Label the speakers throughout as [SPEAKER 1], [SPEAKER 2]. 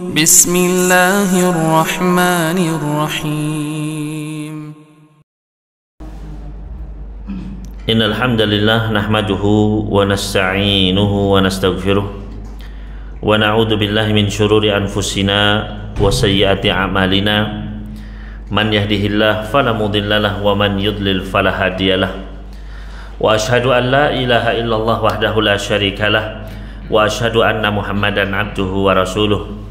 [SPEAKER 1] Bismillahirrahmanirrahim.
[SPEAKER 2] Innal hamdalillah nahmaduhu wa nasta'inuhu wa nastaghfiruh wa na'udzu billahi min shururi anfusina wa sayyiati a'malina. Man yahdihillahu fala mudhillalah wa man yudlil fala hadiyalah. Wa asyhadu an la ilaha illallah wahdahu la syarikalah wa asyhadu anna Muhammadan abduhu wa rasuluh.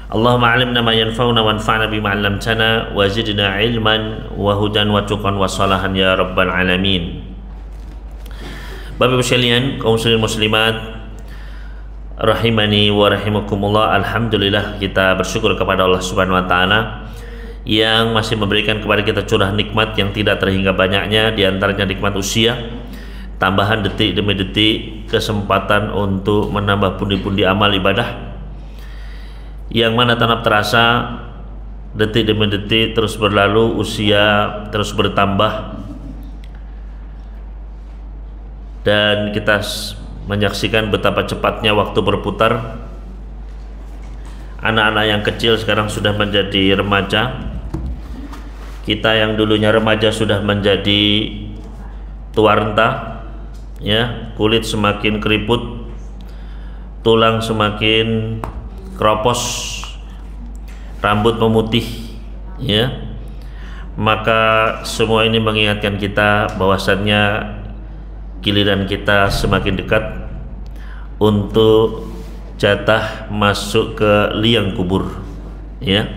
[SPEAKER 2] Allahumma alimna ma yanfa'una wanfa'na bima 'allamtana wa zidna ilman wa hudan wa tuqan wa salahan ya rabbal alamin. Bapak Ibu sekalian, kaum muslimin muslimat rahimani wa rahimakumullah, alhamdulillah kita bersyukur kepada Allah Subhanahu wa taala yang masih memberikan kepada kita curah nikmat yang tidak terhingga banyaknya, di antaranya nikmat usia, tambahan detik demi detik, kesempatan untuk menambah pundi-pundi amal ibadah yang mana tanpa terasa detik demi detik terus berlalu, usia terus bertambah, dan kita menyaksikan betapa cepatnya waktu berputar. Anak-anak yang kecil sekarang sudah menjadi remaja, kita yang dulunya remaja sudah menjadi tua renta, ya, kulit semakin keriput, tulang semakin keropos, rambut memutih, ya. Maka semua ini mengingatkan kita bahwasannya giliran kita semakin dekat untuk jatah masuk ke liang kubur, ya.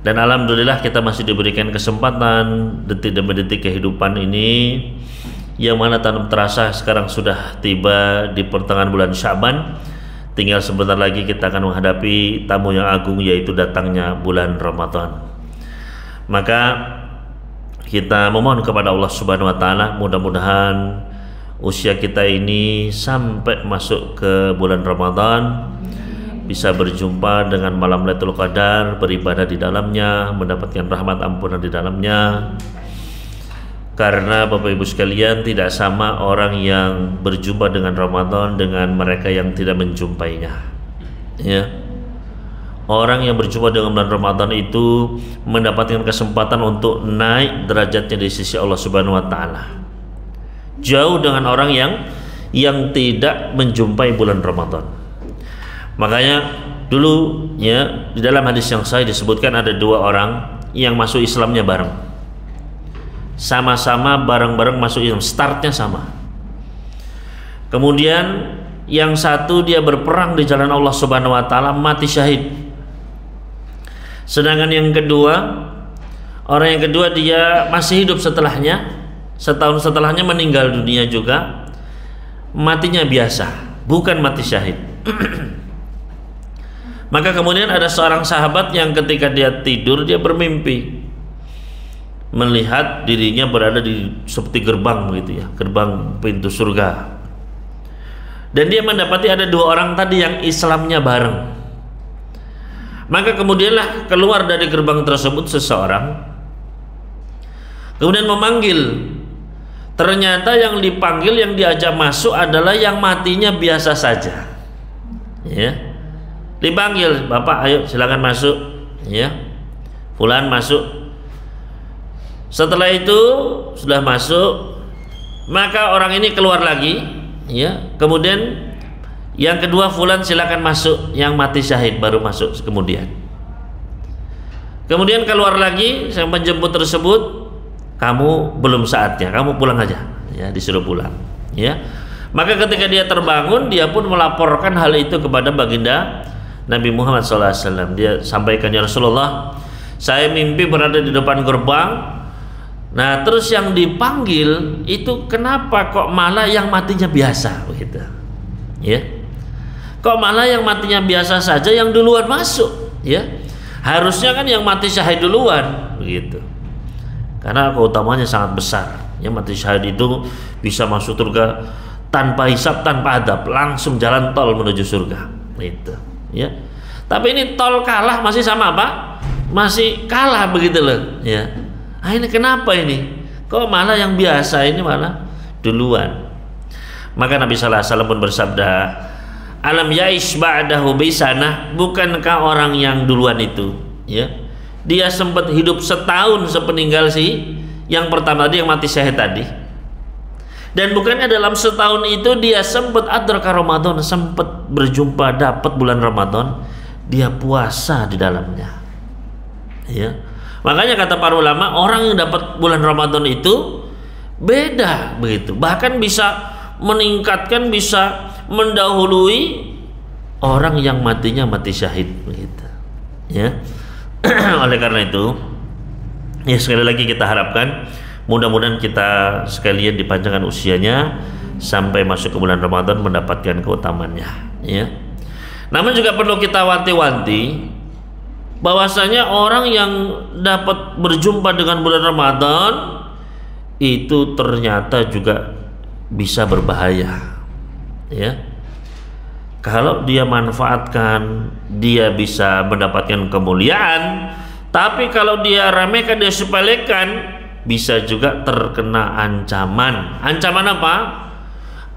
[SPEAKER 2] Dan alhamdulillah kita masih diberikan kesempatan detik demi detik kehidupan ini, yang mana tanpa terasa sekarang sudah tiba di pertengahan bulan Sya'ban. Tinggal sebentar lagi kita akan menghadapi tamu yang agung, yaitu datangnya bulan Ramadan. Maka kita memohon kepada Allah Subhanahu wa taala, mudah-mudahan usia kita ini sampai masuk ke bulan Ramadan bisa berjumpa dengan malam Lailatul Qadar, beribadah di dalamnya, mendapatkan rahmat ampunan di dalamnya. Karena Bapak Ibu sekalian, tidak sama orang yang berjumpa dengan Ramadan dengan mereka yang tidak menjumpainya, ya. Orang yang berjumpa dengan bulan Ramadan itu mendapatkan kesempatan untuk naik derajatnya di sisi Allah Subhanahu wa taala, jauh dengan orang yang tidak menjumpai bulan Ramadan. Makanya dulu, ya, di dalam hadis yang sahih disebutkan ada dua orang yang masuk Islamnya bareng, sama-sama bareng-bareng masuk Islam, startnya sama. Kemudian yang satu dia berperang di jalan Allah Subhanahu wa taala, mati syahid. Sedangkan yang kedua, orang yang kedua dia masih hidup setelahnya, setahun setelahnya meninggal dunia juga, matinya biasa, bukan mati syahid. Maka kemudian ada seorang sahabat yang ketika dia tidur dia bermimpi melihat dirinya berada di seperti gerbang begitu, ya, gerbang pintu surga. Dan dia mendapati ada dua orang tadi yang Islamnya bareng. Maka kemudianlah keluar dari gerbang tersebut seseorang, kemudian memanggil. Ternyata yang dipanggil, yang diajak masuk adalah yang matinya biasa saja, ya. Dipanggil, "Bapak, ayo silakan masuk," ya. Fulan masuk. Setelah itu sudah masuk, maka orang ini keluar lagi, ya. Kemudian yang kedua, fulan silakan masuk, yang mati syahid baru masuk kemudian. Kemudian keluar lagi sang penjemput tersebut, "Kamu belum saatnya, kamu pulang aja," ya, disuruh pulang, ya. Maka ketika dia terbangun, dia pun melaporkan hal itu kepada baginda Nabi Muhammad SAW. Dia sampaikan, "Ya Rasulullah, saya mimpi berada di depan gerbang. Nah, terus yang dipanggil itu kenapa kok malah yang matinya biasa begitu, ya? Kok malah yang matinya biasa saja yang duluan masuk, ya? Harusnya kan yang mati syahid duluan begitu. Karena keutamanya sangat besar. Yang mati syahid itu bisa masuk surga tanpa hisab, tanpa adab, langsung jalan tol menuju surga, itu, ya. Tapi ini tol kalah masih sama apa? Masih kalah begitu loh, ya. Ah, ini kenapa ini? Kok malah yang biasa ini malah duluan? Maka Nabi sallallahu alaihi wasallam pun bersabda, alam yaish ba'dahu bisanah, bukankah orang yang duluan itu, ya, dia sempat hidup setahun sepeninggal si yang pertama tadi yang mati syahid tadi, dan bukannya dalam setahun itu dia sempat adraka Ramadan, sempat berjumpa dapat bulan Ramadan, dia puasa di dalamnya, ya. Makanya kata para ulama, orang yang dapat bulan Ramadan itu beda begitu, bahkan bisa meningkatkan, bisa mendahului orang yang matinya mati syahid begitu, ya. Oleh karena itu, ya sekali lagi kita harapkan mudah-mudahan kita sekalian dipanjangkan usianya sampai masuk ke bulan Ramadan mendapatkan keutamaannya, ya. Namun juga perlu kita wanti-wanti bahwasanya orang yang dapat berjumpa dengan bulan Ramadan itu ternyata juga bisa berbahaya, ya. Kalau dia manfaatkan, dia bisa mendapatkan kemuliaan, tapi kalau dia remehkan, dia sepelekan, bisa juga terkena ancaman. Ancaman apa?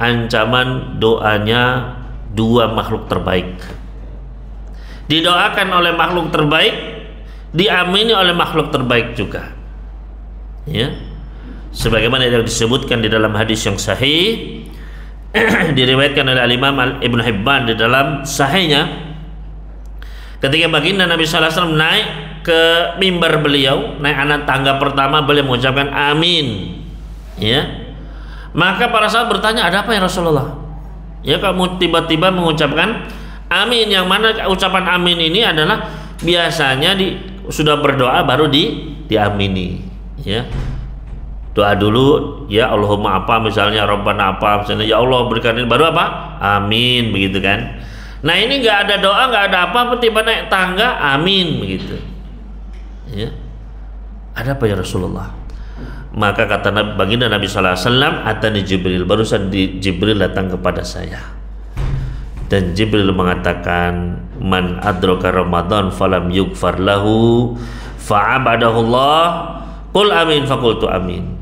[SPEAKER 2] Ancaman doanya dua makhluk terbaik, didoakan oleh makhluk terbaik, diamini oleh makhluk terbaik juga, ya. Sebagaimana yang disebutkan di dalam hadis yang sahih diriwayatkan oleh Al-Imam Ibnu Hibban di dalam sahihnya, ketika baginda Nabi sallallahu alaihi wasallam naik ke mimbar beliau, naik anak tangga pertama, beliau mengucapkan amin, ya. Maka para sahabat bertanya, ada apa ya Rasulullah? Ya, kamu tiba-tiba mengucapkan amin, yang mana ucapan amin ini adalah biasanya sudah berdoa baru diamini, ya. Doa dulu, ya Allahumma apa, misalnya Rabbana apa, misalnya ya Allah berikan ini, baru apa? Amin, begitu kan. Nah ini nggak ada doa, nggak ada apa, tiba naik tangga amin begitu, ya. Ada apa ya Rasulullah? Maka kata baginda Nabi sallallahu alaihi wasallam, atani Jibril, barusan Jibril datang kepada saya, dan Jibril mengatakan, man adraka Ramadan falam yughfar lahu fa'abadahullah qul amin faqultu amin.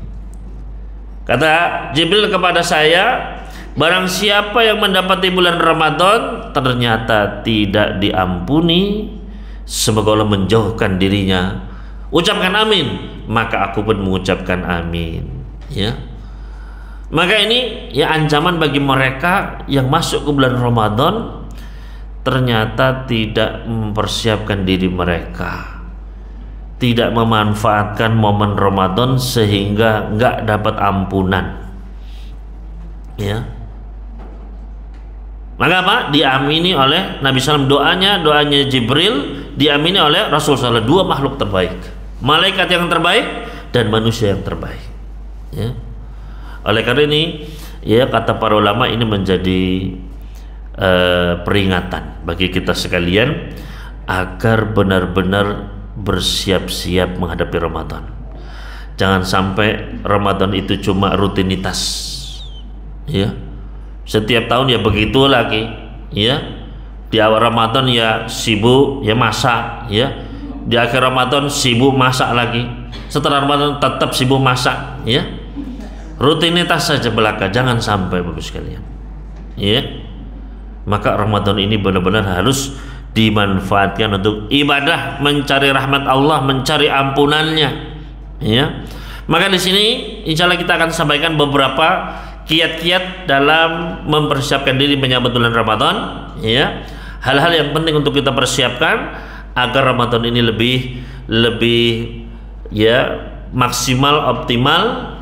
[SPEAKER 2] Kata Jibril kepada saya, barang siapa yang mendapati bulan Ramadan ternyata tidak diampuni, semoga Allah menjauhkan dirinya, ucapkan amin, maka aku pun mengucapkan amin, ya. Maka ini ya ancaman bagi mereka yang masuk ke bulan Ramadan ternyata tidak mempersiapkan diri mereka, tidak memanfaatkan momen Ramadan sehingga nggak dapat ampunan, ya. Maka apa? Diamini oleh Nabi SAW, doanya Jibril diamini oleh Rasul SAW, dua makhluk terbaik, malaikat yang terbaik dan manusia yang terbaik, ya. Oleh karena ini, ya, kata para ulama, ini menjadi peringatan bagi kita sekalian agar benar-benar bersiap-siap menghadapi Ramadan. Jangan sampai Ramadan itu cuma rutinitas, ya. Setiap tahun ya begitu lagi, ya. Di awal Ramadan ya sibuk, ya masak, ya. Di akhir Ramadan sibuk masak lagi. Setelah Ramadan tetap sibuk masak, ya. Rutinitas saja belaka, jangan sampai Bapak sekalian, ya. Maka Ramadan ini benar-benar harus dimanfaatkan untuk ibadah, mencari rahmat Allah, mencari ampunannya, ya. Maka di sini insya Allah kita akan sampaikan beberapa kiat-kiat dalam mempersiapkan diri menyambut bulan Ramadan, ya. Hal-hal yang penting untuk kita persiapkan agar Ramadan ini lebih ya maksimal, optimal,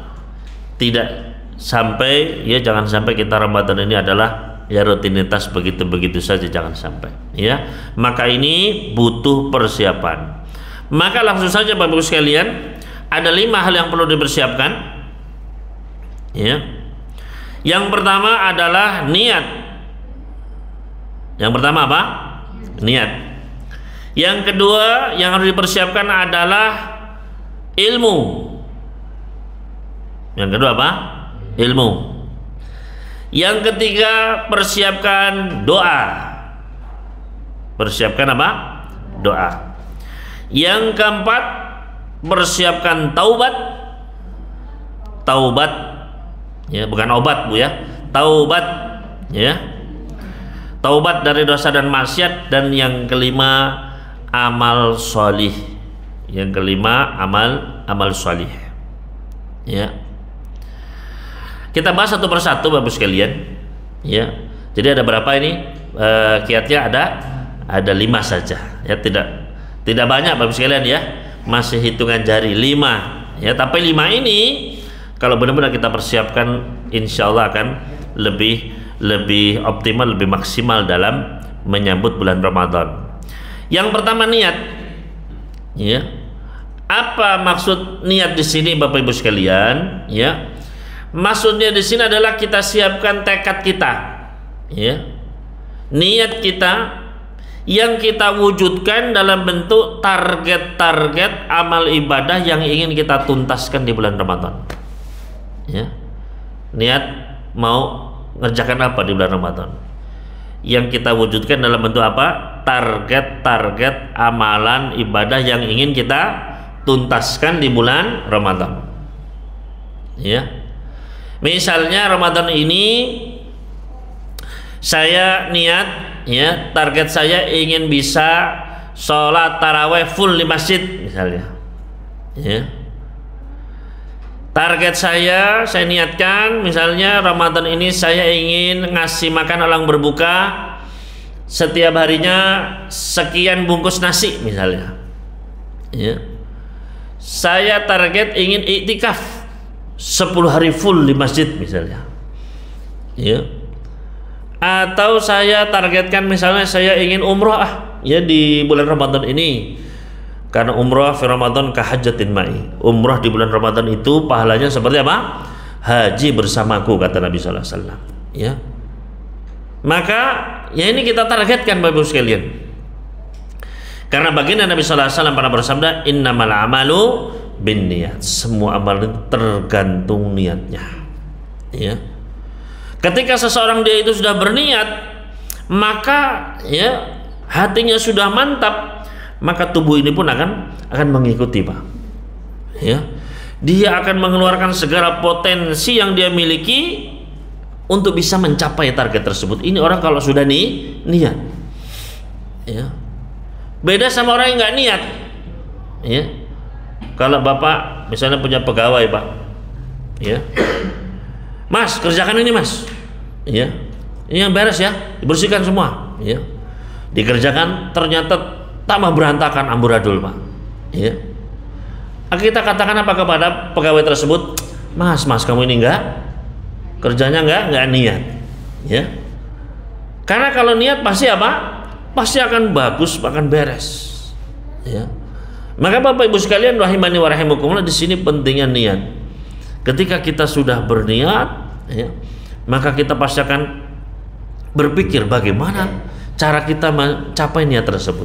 [SPEAKER 2] tidak sampai, ya, jangan sampai kita Ramadan ini adalah ya rutinitas begitu-begitu saja, jangan sampai, ya. Maka ini butuh persiapan. Maka langsung saja Bapak Ibu sekalian, ada 5 hal yang perlu dipersiapkan, ya. Yang pertama adalah niat. Yang pertama apa? Niat. Yang kedua yang harus dipersiapkan adalah ilmu. Yang kedua apa? Ilmu. Yang ketiga, persiapkan doa. Persiapkan apa? Doa. Yang keempat, persiapkan taubat. Taubat, ya, bukan obat Bu, ya. Taubat, ya. taubat dari dosa dan maksiat, dan yang kelima amal solih. Yang kelima amal solih. Ya. Kita bahas satu persatu Bapak sekalian. Ya. Jadi ada berapa ini? Kiatnya ada 5 saja. Ya, tidak banyak Bapak sekalian ya. Masih hitungan jari 5. Ya, tapi 5 ini kalau benar-benar kita persiapkan, insya Allah akan lebih optimal, lebih maksimal dalam menyambut bulan Ramadan. Yang pertama niat. Ya. Apa maksud niat di sini Bapak Ibu sekalian? Ya. Maksudnya di sini adalah kita siapkan tekad kita. Ya. Niat kita yang kita wujudkan dalam bentuk target-target amal ibadah yang ingin kita tuntaskan di bulan Ramadan. Ya. Niat mau ngerjakan apa di bulan Ramadan? Yang kita wujudkan dalam bentuk apa? Target-target amalan ibadah yang ingin kita tuntaskan di bulan Ramadan. Ya. Misalnya Ramadan ini saya niat, ya, target saya ingin bisa sholat taraweh full di masjid misalnya. Ya. Target saya niatkan misalnya Ramadan ini saya ingin ngasih makan orang berbuka setiap harinya sekian bungkus nasi misalnya. Ya. Saya target ingin iktikaf 10 hari full di masjid misalnya. Ya. Atau saya targetkan misalnya saya ingin umroh ya di bulan Ramadan ini. Karena umrah fi Ramadan kahajjatin ma'i. Umrah di bulan Ramadan itu pahalanya seperti apa? Haji bersamaku, kata Nabi sallallahu alaihi wasallam. Ya. Maka ya ini kita targetkan Bapak Ibu sekalian. Karena baginda Nabi sallallahu alaihi wasallam pernah bersabda, "Innamal a'malu binniyat." Semua amal itu tergantung niatnya. Ya. Ketika seseorang dia itu sudah berniat, maka ya hatinya sudah mantap, maka tubuh ini pun akan mengikuti Pak. Ya. Dia akan mengeluarkan segala potensi yang dia miliki untuk bisa mencapai target tersebut. Ini orang kalau sudah niat. Ya. Beda sama orang yang nggak niat. Ya. Kalau Bapak misalnya punya pegawai Pak, ya, Mas kerjakan ini Mas, ya, ini yang beres ya, dibersihkan semua, ya, dikerjakan, ternyata tambah berantakan, amburadul Pak. Ya. Kita katakan apa kepada pegawai tersebut? Mas kamu ini kerjanya enggak niat. Ya. Karena kalau niat pasti apa? Pasti akan bagus, akan beres. Ya. Maka Bapak Ibu sekalian rahimani wa rahimakumullah, di sini pentingnya niat. Ketika kita sudah berniat, ya, maka kita pasti akan berpikir bagaimana cara kita mencapai niat tersebut.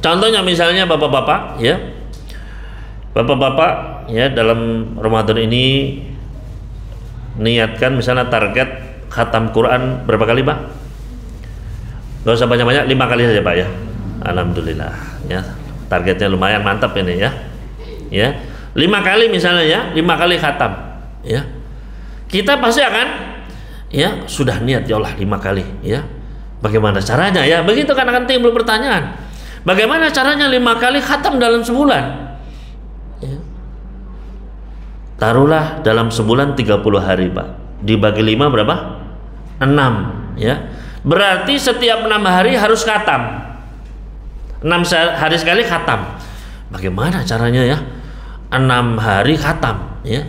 [SPEAKER 2] Contohnya misalnya bapak-bapak, ya, bapak-bapak, ya, dalam Ramadan ini niatkan misalnya target khatam Quran berapa kali Pak? Gak usah banyak-banyak, 5 kali saja Pak ya. Alhamdulillah, ya, targetnya lumayan mantap ini ya. Ya, 5 kali misalnya ya, 5 kali khatam, ya. Kita pasti akan, ya, sudah niat ya Allah 5 kali, ya. Bagaimana caranya ya? Begitu kan akan timbul pertanyaan. Bagaimana caranya 5 kali khatam dalam sebulan? Ya. Taruhlah dalam sebulan 30 hari Pak. Dibagi 5 berapa? 6, ya. Berarti setiap 6 hari harus khatam. 6 hari sekali khatam. Bagaimana caranya ya? 6 hari khatam, ya.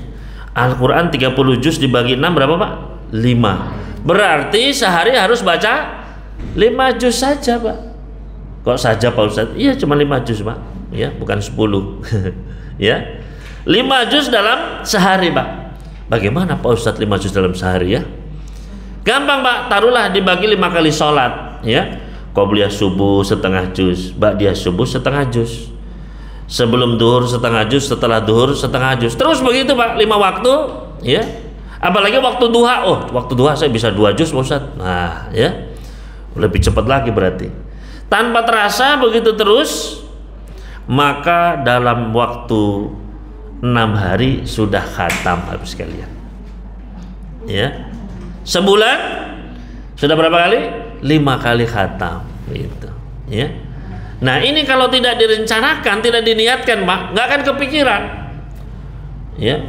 [SPEAKER 2] Al-Quran 30 juz dibagi 6 berapa Pak? 5. Berarti sehari harus baca 5 juz saja Pak. Kok saja Pak Ustadz? Iya cuma 5 juz Pak, ya, bukan 10. Ya, 5 juz dalam sehari Pak. Bagaimana Pak Ustadz 5 juz dalam sehari ya? Gampang Pak, taruhlah dibagi 5 kali sholat, ya. Qobliyah subuh setengah juz, ba'diyah subuh setengah juz, sebelum duhur setengah juz, setelah duhur setengah juz, terus begitu Pak, 5 waktu, ya. Apalagi waktu duha, waktu duha saya bisa 2 juz Pak Ustadz. Nah, ya, lebih cepat lagi berarti. Tanpa terasa begitu terus, maka dalam waktu 6 hari sudah khatam habis sekalian. Ya. Sebulan sudah berapa kali? 5 kali khatam gitu ya. Nah ini kalau tidak direncanakan, tidak diniatkan Pak, nggak akan kepikiran ya.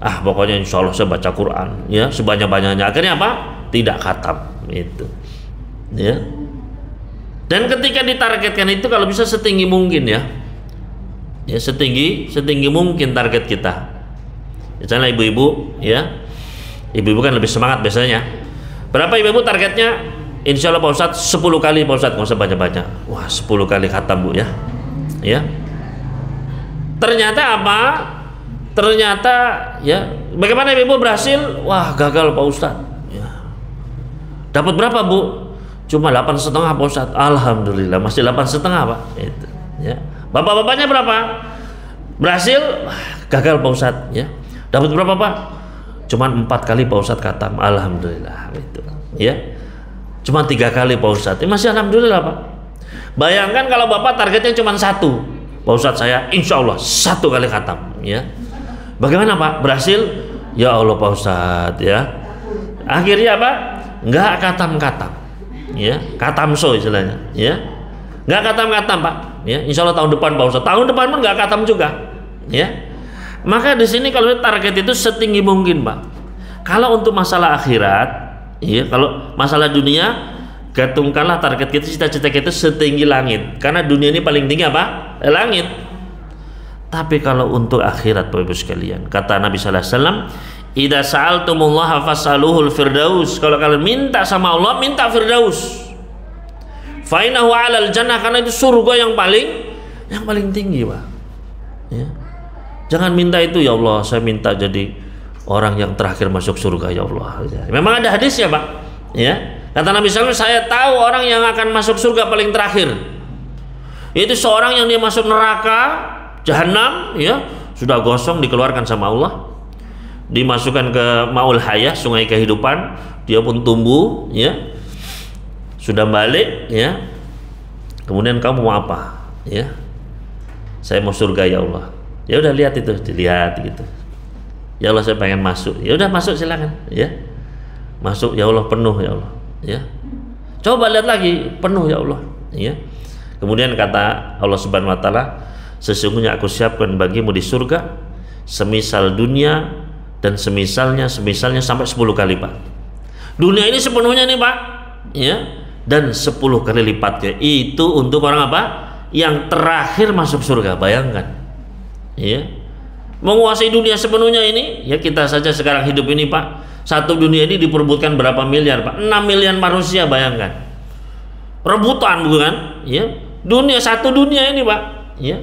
[SPEAKER 2] Pokoknya insya Allah saya baca Quran ya sebanyak-banyaknya, akhirnya apa? Tidak khatam itu ya. Dan ketika ditargetkan itu kalau bisa setinggi mungkin ya, setinggi mungkin target kita. Misalnya ibu-ibu ya, ibu-ibu kan lebih semangat biasanya. Berapa ibu-ibu targetnya? Insya Allah Pak Ustadz 10 kali Pak Ustadz, nggak usah banyak-banyak. Wah 10 kali khatam Bu ya. Ternyata apa? Ternyata ya, bagaimana ibu berhasil? Wah gagal Pak Ustadz ya. Dapat berapa Bu? Cuma 8,5 Pak Ustadz. Alhamdulillah masih 8,5 Pak itu ya. Bapak-bapaknya berapa? Berhasil? Gagal Pak Ustadz ya. Dapat berapa Pak? Cuma 4 kali Pak Ustadz khatam. Alhamdulillah itu ya. Cuma 3 kali Pak Ustadz. Masih alhamdulillah Pak. Bayangkan kalau Bapak targetnya cuma 1. Pak Ustadz saya insya Allah 1 kali khatam ya. Bagaimana Pak? Berhasil? Ya Allah Pak Ustadz ya. Akhirnya apa? Nggak khatam-khatam ya. Khatamso istilahnya ya. Nggak khatam-khatam Pak ya. Insya Allah tahun depan Pak Ustadz. Tahun depan pun nggak khatam juga ya. Maka di sini kalau target itu setinggi mungkin Pak. Kalau untuk masalah akhirat ya, kalau masalah dunia gantungkanlah target kita, cita-cita kita setinggi langit, karena dunia ini paling tinggi apa? Langit. Tapi kalau untuk akhirat Bapak Ibu sekalian, kata Nabi sallallahu alaihi wasallam, "Idza sa'altumullaha fas'aluhul firdaus." Kalau kalian minta sama Allah, minta firdaus. Fa innahu 'alal jannah, karena itu surga yang paling tinggi, Pak. Ya. Jangan minta itu, ya Allah, saya minta jadi orang yang terakhir masuk surga ya Allah. Memang ada hadisnya Pak ya. Kata Nabi SAW, saya tahu orang yang akan masuk surga paling terakhir, yaitu seorang yang dia masuk neraka Jahanam ya, sudah gosong dikeluarkan sama Allah, dimasukkan ke Maul Hayah, sungai kehidupan, dia pun tumbuh ya, sudah balik ya. Kemudian kamu mau apa ya? Saya mau surga ya Allah. Ya udah lihat itu, dilihat gitu. Ya Allah saya pengen masuk. Ya udah masuk silakan ya. Masuk ya Allah, penuh ya Allah ya. Coba lihat lagi, penuh ya Allah ya. Kemudian kata Allah Subhanahu wa taala, sesungguhnya aku siapkan bagimu di surga semisal dunia dan semisalnya sampai 10 kali Pak. Dunia ini sepenuhnya nih Pak ya, dan 10 kali lipatnya. Itu untuk orang apa? Yang terakhir masuk surga. Bayangkan ya, menguasai dunia sepenuhnya ini ya. Kita saja sekarang hidup ini Pak, satu dunia ini diperebutkan berapa miliar Pak? 6 miliar manusia, bayangkan. Rebutan bukan ya, dunia, satu dunia ini Pak ya.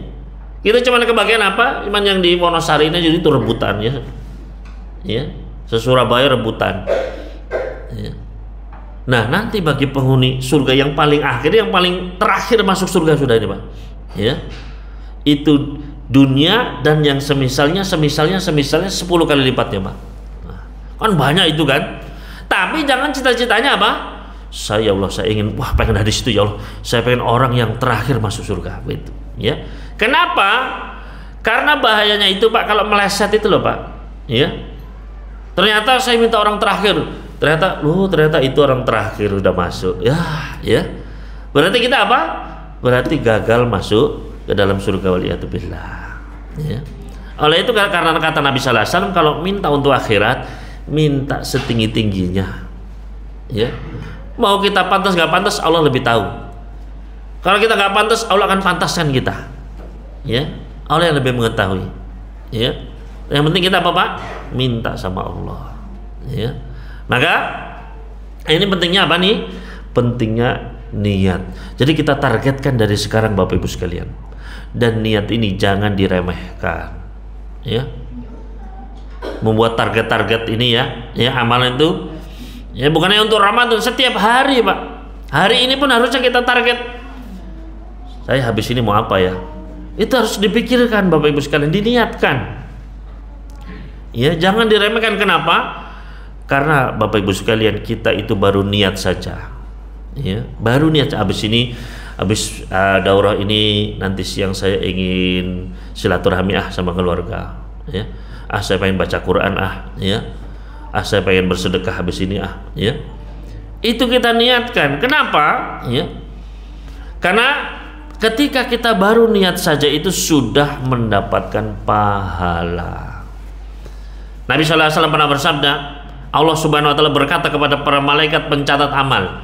[SPEAKER 2] Kita cuma kebagian apa? Cuman yang di Wonosari ini jadi itu rebutan ya. Ya, se-Surabaya rebutan. Ya. Nah, nanti bagi penghuni surga yang paling akhir, yang paling terakhir masuk surga sudah ini Pak. Ya. Itu dunia dan yang semisalnya 10 kali lipatnya Pak. Nah, kan banyak itu kan. Tapi jangan cita-citanya apa? Saya Allah, saya ingin, wah pengen hadis itu ya Allah, saya pengen orang yang terakhir masuk surga gitu ya. Kenapa? Karena bahayanya itu Pak, kalau meleset itu loh Pak ya. Ternyata saya minta orang terakhir, ternyata itu orang terakhir udah masuk ya. Berarti kita apa? Berarti gagal masuk ke dalam surga, waliyatubillah ya. Oleh itu karena kata Nabi sallallahu alaihi wasallam, kalau minta untuk akhirat, minta setinggi-tingginya ya. Mau kita pantas gak pantas, Allah lebih tahu. Kalau kita gak pantas, Allah akan pantaskan kita ya. Allah yang lebih mengetahui ya. Yang penting kita apa Pak? Minta sama Allah ya. Maka ini pentingnya apa nih? Pentingnya niat. Jadi kita targetkan dari sekarang Bapak Ibu sekalian. Dan niat ini jangan diremehkan ya. Membuat target-target ini ya amalan itu ya, bukannya untuk Ramadan, setiap hari Pak. Hari ini pun harusnya kita target, saya habis ini mau apa ya. Itu harus dipikirkan Bapak Ibu sekalian, diniatkan ya, jangan diremehkan. Kenapa? Karena Bapak Ibu sekalian, kita itu baru niat saja ya, baru niat. Habis daurah ini nanti siang saya ingin silaturahmi sama keluarga ya. Saya pengen baca Quran ya. Saya pengen bersedekah habis ini ya. itu kita niatkan. Kenapa? Ya. Karena ketika kita baru niat saja itu sudah mendapatkan pahala. Nabi sallallahu alaihi wasallam pernah bersabda, Allah Subhanahu wa taala berkata kepada para malaikat pencatat amal,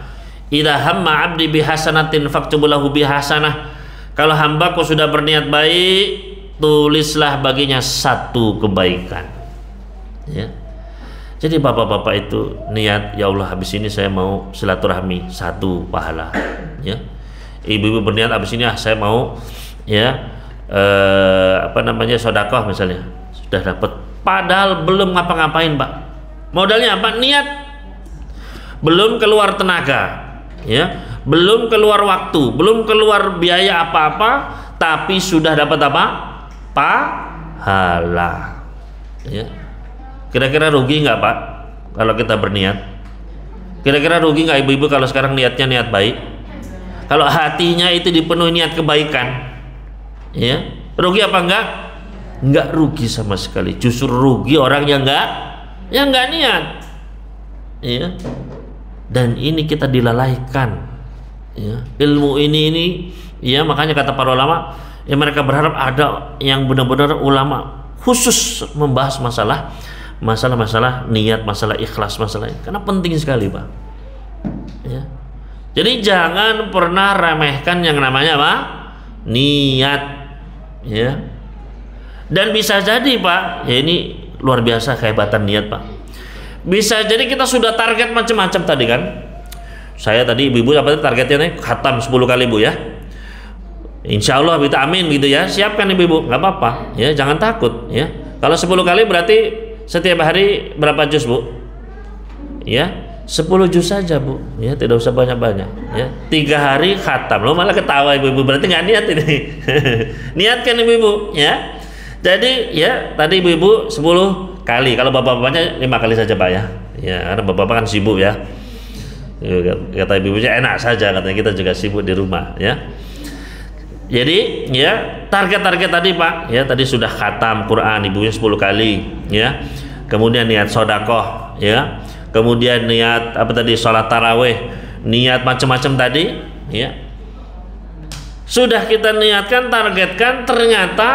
[SPEAKER 2] "Idza hamma 'abdi bihasanatin faktubu lahu bihasanah." Kalau hambaku sudah berniat baik, tulislah baginya satu kebaikan. Ya. Jadi bapak-bapak itu niat, ya Allah habis ini saya mau silaturahmi, satu pahala. Ya. Ibu-ibu berniat habis ini saya mau ya sedekah misalnya, sudah dapat. Padahal belum ngapa-ngapain, Pak. Modalnya apa? Niat. Belum keluar tenaga, ya. Belum keluar waktu, belum keluar biaya apa-apa, tapi sudah dapat apa? Pahala. Ya. Kira-kira rugi nggak, Pak, kalau kita berniat? Kira-kira rugi nggak ibu-ibu kalau sekarang niatnya niat baik? Kalau hatinya itu dipenuhi niat kebaikan, ya, rugi apa enggak? Enggak rugi sama sekali. Justru rugi orang yang enggak niat, ya. Dan ini kita dilalaikan, ya. Ilmu ini, ya, makanya kata para ulama, ya, mereka berharap ada yang benar-benar ulama khusus membahas masalah niat, masalah ikhlas, masalah ini. Karena penting sekali, Pak. Ya. Jadi jangan pernah remehkan yang namanya apa? Niat, ya. Dan bisa jadi, Pak, ya ini luar biasa kehebatan niat, Pak. Bisa jadi kita sudah target macam-macam tadi kan. Saya tadi ibu-ibu apa targetnya nih? Khatam 10 kali, Bu, ya. Insya Allah kita amin gitu ya. Siapkan ibu-ibu, nggak apa-apa, ya, jangan takut, ya. Kalau 10 kali berarti setiap hari berapa juz, Bu? Ya, 10 juz saja, Bu, ya, tidak usah banyak-banyak, ya. 3 hari khatam. Lo malah ketawa ibu-ibu, berarti nggak niat ini. Niatkan ibu-ibu, ya. Jadi ya tadi ibu-ibu 10 kali, kalau bapak-bapaknya 5 kali saja, Pak, ya. Ya, karena bapak-bapak kan sibuk, ya. Kata ibu-ibunya enak saja, katanya kita juga sibuk di rumah, ya. Jadi ya target-target tadi, Pak, ya, tadi sudah khatam Quran ibunya 10 kali, ya. Kemudian niat sedekah, ya. Kemudian niat apa tadi, sholat tarawih, niat macam-macam tadi, ya. Sudah kita niatkan, targetkan, ternyata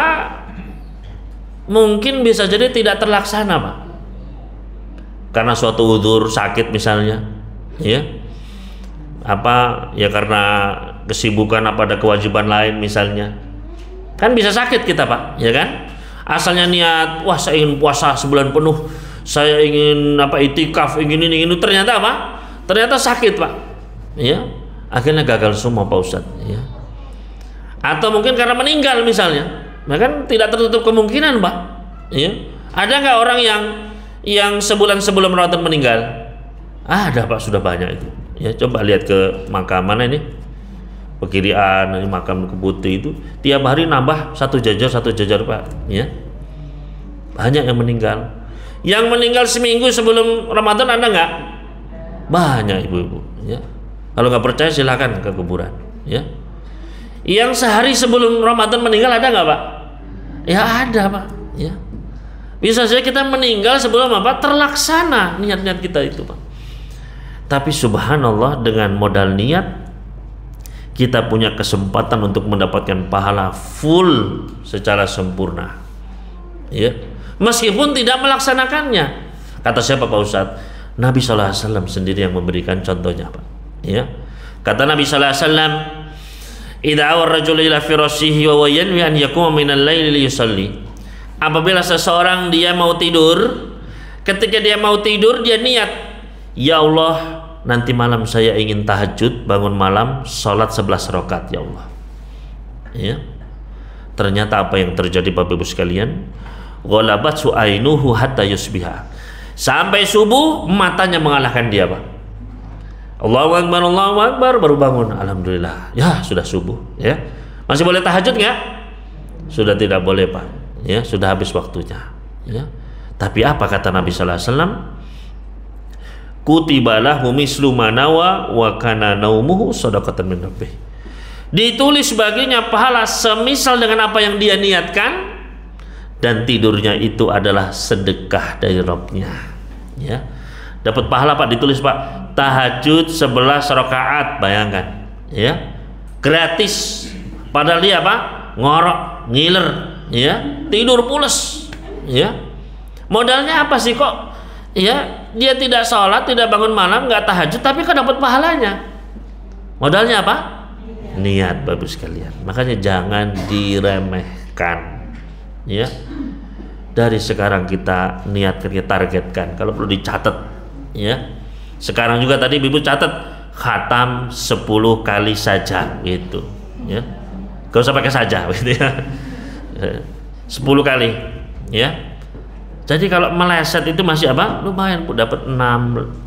[SPEAKER 2] mungkin bisa jadi tidak terlaksana, Pak, karena suatu udzur, sakit misalnya, ya, apa ya, karena kesibukan, apa ada kewajiban lain misalnya, kan bisa sakit kita, Pak, ya kan. Asalnya niat, wah saya ingin puasa sebulan penuh, saya ingin apa, itikaf, ingin ini, ternyata apa, ternyata sakit, Pak, ya, akhirnya gagal semua, Pak Ustadz, ya. Atau mungkin karena meninggal misalnya. Nah, kan tidak tertutup kemungkinan, Pak, ya. Ada nggak orang yang sebulan sebelum Ramadan meninggal? Ada, Pak, sudah banyak itu, ya. Coba lihat ke makam mana ini, Pekirian, ini makam Keputi itu tiap hari nambah satu jajar, Pak, ya. Banyak yang meninggal. Yang meninggal seminggu sebelum Ramadan ada nggak? Banyak, ibu-ibu, ya. Kalau nggak percaya silahkan ke kuburan, ya. Yang sehari sebelum Ramadan meninggal ada nggak, Pak? Ya ada, Pak, ya. Bisa saja kita meninggal sebelum apa, terlaksana niat-niat kita itu, Pak. Tapi subhanallah, dengan modal niat kita punya kesempatan untuk mendapatkan pahala full secara sempurna, ya. Meskipun tidak melaksanakannya. Kata siapa, Pak Ustadz? Nabi sallallahu alaihi wasallam sendiri yang memberikan contohnya, Pak, ya. Kata Nabi sallallahu alaihi wasallam, idza awar rajul ila firashihi wa yanwi an yaquma minal laili liyusalli. Apabila seseorang dia mau tidur, ketika dia mau tidur dia niat, ya Allah, nanti malam saya ingin tahajud, bangun malam, salat 11 rakaat, ya Allah. Ya. Ternyata apa yang terjadi, Bapak Ibu sekalian? Ghalabat su'ainuhu hatta yusbiha. Sampai subuh matanya mengalahkan dia, Pak. Allahu Akbar, baru bangun, alhamdulillah, ya sudah subuh, ya. Masih boleh tahajud nggak? Sudah tidak boleh, Pak, ya, sudah habis waktunya, ya. Tapi apa kata Nabi sallallahu alaihi wasallam? Kutiba lahu mislu manawa wa kana naumuhu shadaqatan min rabbih. Ditulis baginya pahala semisal dengan apa yang dia niatkan, dan tidurnya itu adalah sedekah dari Rabbnya, ya. Dapat pahala Pak, ditulis Pak, tahajud 11 rakaat, bayangkan ya, gratis. Padahal dia apa, ngorok, ngiler ya, tidur pules ya. Modalnya apa sih kok ya, dia tidak sholat, tidak bangun malam, nggak tahajud, tapi kok dapat pahalanya. Modalnya apa? Niat, Bapak sekalian. Makanya jangan diremehkan ya. Dari sekarang kita niatkan, kita targetkan, kalau perlu dicatat ya. Sekarang juga tadi Ibu catat, khatam 10 kali saja gitu ya. Gak usah pakai saja gitu ya. 10 kali ya. Jadi kalau meleset itu masih apa? Lumayan Bu, dapat 6,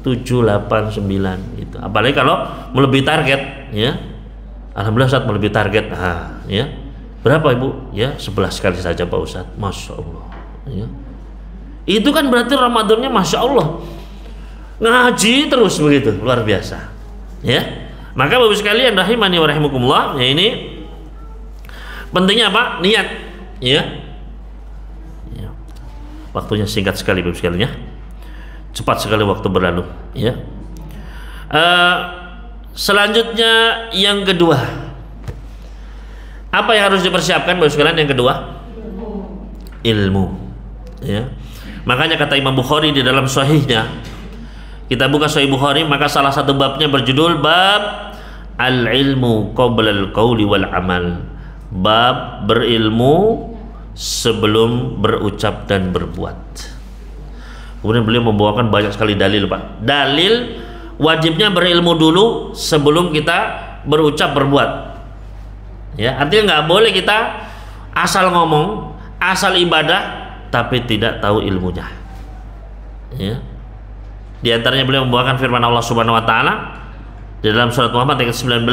[SPEAKER 2] 7, 8, 9 gitu. Apalagi kalau melebihi target ya. Alhamdulillah Ustaz melebihi target. Nah, ya. Berapa Ibu? Ya 11 kali saja Pak Ustaz. Masya Allah ya. Itu kan berarti Ramadannya Masya Allah ngaji terus begitu, luar biasa ya. Maka Bapak sekalian rahimani wa rahimakumullah, ya ini pentingnya apa? Niat ya. Waktunya singkat sekali Bapak sekalian ya, cepat sekali waktu berlalu ya. Selanjutnya yang kedua, apa yang harus dipersiapkan Bapak sekalian? Yang kedua, ilmu ya. Makanya kata Imam Bukhari di dalam sahihnya, kita buka Sahih Bukhari, maka salah satu babnya berjudul bab al-ilmu qabla al-qawli wal amal, bab berilmu sebelum berucap dan berbuat. Kemudian beliau membawakan banyak sekali dalil Pak. Dalil wajibnya berilmu dulu sebelum kita berucap berbuat ya. Artinya nggak boleh kita asal ngomong, asal ibadah tapi tidak tahu ilmunya ya. Di antaranya beliau membawakan firman Allah Subhanahu wa taala di dalam surat Muhammad ayat 19,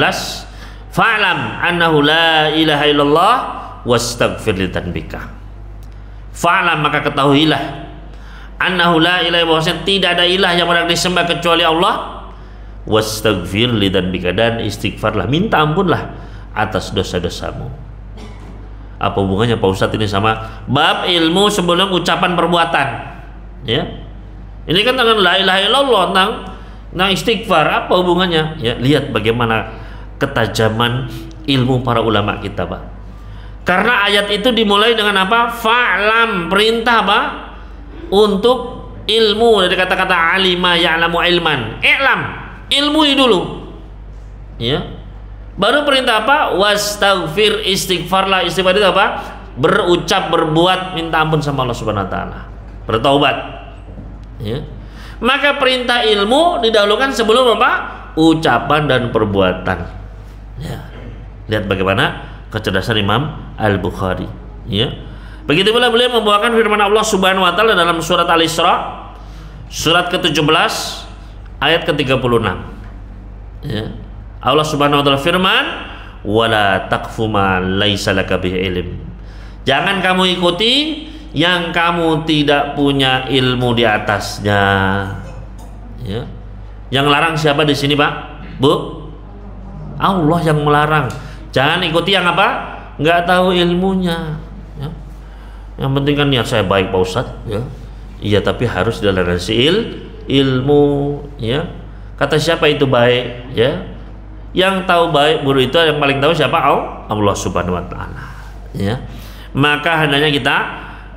[SPEAKER 2] fa'lam annahu la ilaha illallah wastaghfir li dzanbika. Fa'lam, maka ketahuilah, annahu la ilaha illallah, tidak ada ilah yang berhak disembah kecuali Allah, wastaghfir li dzanbika, dan istighfarlah, minta ampunlah atas dosa-dosamu. Apa hubungannya Pak Ustadz ini sama bab ilmu sebelum ucapan perbuatan ya? Ini kan tentang la ilaha illallah, tentang istighfar, apa hubungannya ya? Lihat bagaimana ketajaman ilmu para ulama kita Pak. Karena ayat itu dimulai dengan apa? Fa'lam, perintah Pak untuk ilmu, dari kata-kata alima ya'lamu ilman, i'lam, ilmui dulu ya. Baru perintah apa? Wastaghfir, istighfarlah. Istighfar itu apa? Berucap, berbuat, minta ampun sama Allah Subhanahu wa taala, bertaubat ya. Maka perintah ilmu didahulukan sebelum apa? Ucapan dan perbuatan ya. Lihat bagaimana kecerdasan Imam Al-Bukhari ya. Begitu pula beliau membawakan firman Allah Subhanahu wa taala dalam surat Al-Isra surat ke-17 ayat ke-36 ya. Allah Subhanahu wa taala firman, wala taqfu ma laisa laka bihi ilm. Jangan kamu ikuti yang kamu tidak punya ilmu di atasnya ya. Yang larang siapa di sini Pak Bu? Allah yang melarang. Jangan ikuti yang apa? Nggak tahu ilmunya ya. Yang penting kan niat saya baik Pak Ustadz ya. Iya, tapi harus dilandasi ilmu ya. Kata siapa itu baik ya? Yang tahu baik buruk itu yang paling tahu siapa? Allah Subhanahu wa taala ya. Maka hendaknya kita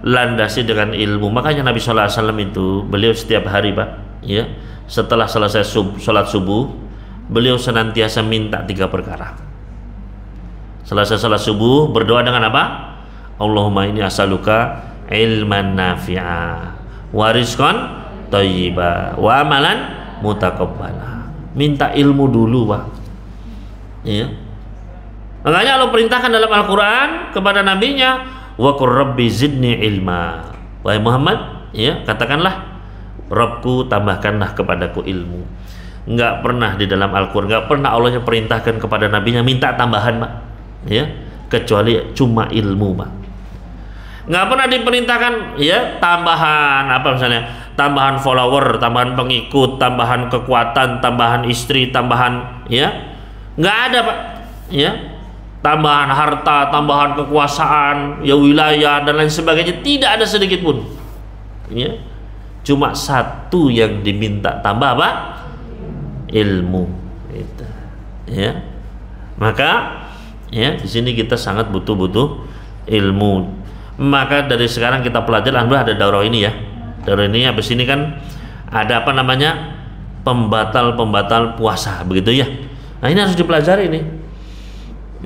[SPEAKER 2] landasi dengan ilmu. Makanya Nabi sallallahu alaihi wasallam itu beliau setiap hari Pak ya, setelah selesai sholat subuh, beliau senantiasa minta 3 perkara. Selesai sholat subuh berdoa dengan apa? Allahumma inni as'aluka ilman nafi'a wa rizqan thayyiba wa amalan mutaqabbala. Minta ilmu dulu Pak ya. Makanya Allah perintahkan dalam Al-Quran kepada nabinya, wa qur rabbi zidni ilma. Wahai Muhammad ya, katakanlah, Rabbku tambahkanlah kepadaku ilmu. Enggak pernah di dalam Al-Quran, enggak pernah Allah perintahkan kepada nabinya minta tambahan Pak ya, kecuali cuma ilmu Pak. Enggak pernah diperintahkan ya tambahan apa, misalnya tambahan follower, tambahan pengikut, tambahan kekuatan, tambahan istri, tambahan ya, nggak ada Pak ya, tambahan harta, tambahan kekuasaan ya, wilayah dan lain sebagainya, tidak ada sedikit pun ya. cuma satu yang diminta, tambah apa? Ilmu. Gitu. Ya. Maka ya di sini kita sangat butuh ilmu. Maka dari sekarang kita pelajari, alhamdulillah ada daurah ini ya. Daurah ini habis ini kan ada apa namanya? Pembatal puasa, begitu ya. Nah, ini harus dipelajari ini.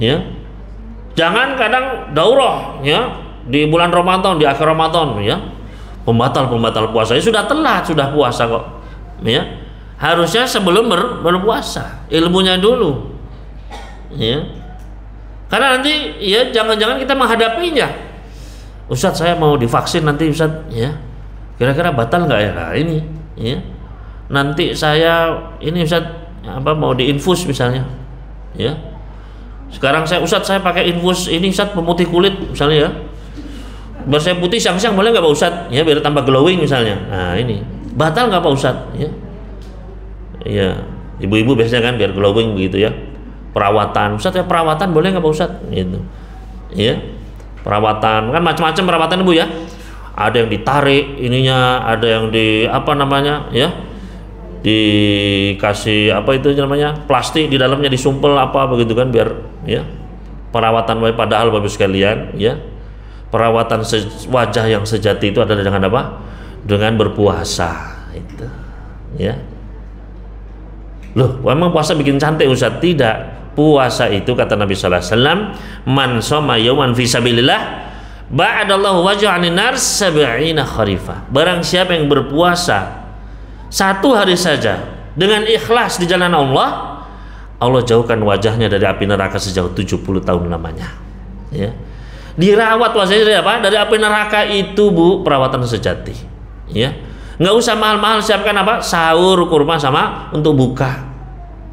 [SPEAKER 2] Ya. Jangan kadang daurah ya di bulan Ramadan, di akhir Ramadan ya. Pembatal puasa. Ya, sudah telat, sudah puasa kok. Ya. Harusnya sebelum berpuasa, ilmunya dulu. Ya. Karena nanti ya jangan-jangan kita menghadapinya. Ustadz, saya mau divaksin nanti Ustadz, ya. Kira-kira batal nggak ya? Nah, ini, ya. Nanti saya ini Ustadz mau diinfus misalnya, ya. Sekarang Ustadz saya pakai infus ini Ustadz pemutih kulit misalnya ya. Biar saya putih siang-siang boleh nggak Pak Ustadz? Ya biar tambah glowing misalnya. Nah ini batal nggak Pak Ustadz? Ya. Iya, ibu-ibu biasanya kan biar glowing begitu ya. Perawatan, Ustadz ya perawatan boleh nggak Pak Ustadz? Gitu, ya. Perawatan kan macam-macam perawatan Ibu ya. Ada yang ditarik ininya, ada yang di apa namanya ya, dikasih apa itu namanya plastik di dalamnya disumpel apa begitu kan biar ya perawatan. Padahal Bapak sekalian ya, perawatan wajah yang sejati itu adalah dengan apa? Dengan berpuasa itu ya. Loh, memang puasa bikin cantik Ustaz? Tidak. Puasa itu kata Nabi sallallahu alaihi wasallam, man shoma yauman fi sabilillah ba'adallahu wajhahu 'anil nar 70 kharifah. Barang siapa yang berpuasa satu hari saja dengan ikhlas di jalan Allah, Allah jauhkan wajahnya dari api neraka sejauh 70 tahun lamanya. Ya. Dirawat wajahnya dari apa? Dari api neraka itu Bu, perawatan sejati. Ya. Nggak usah mahal-mahal, siapkan apa? Sahur, kurma sama untuk buka.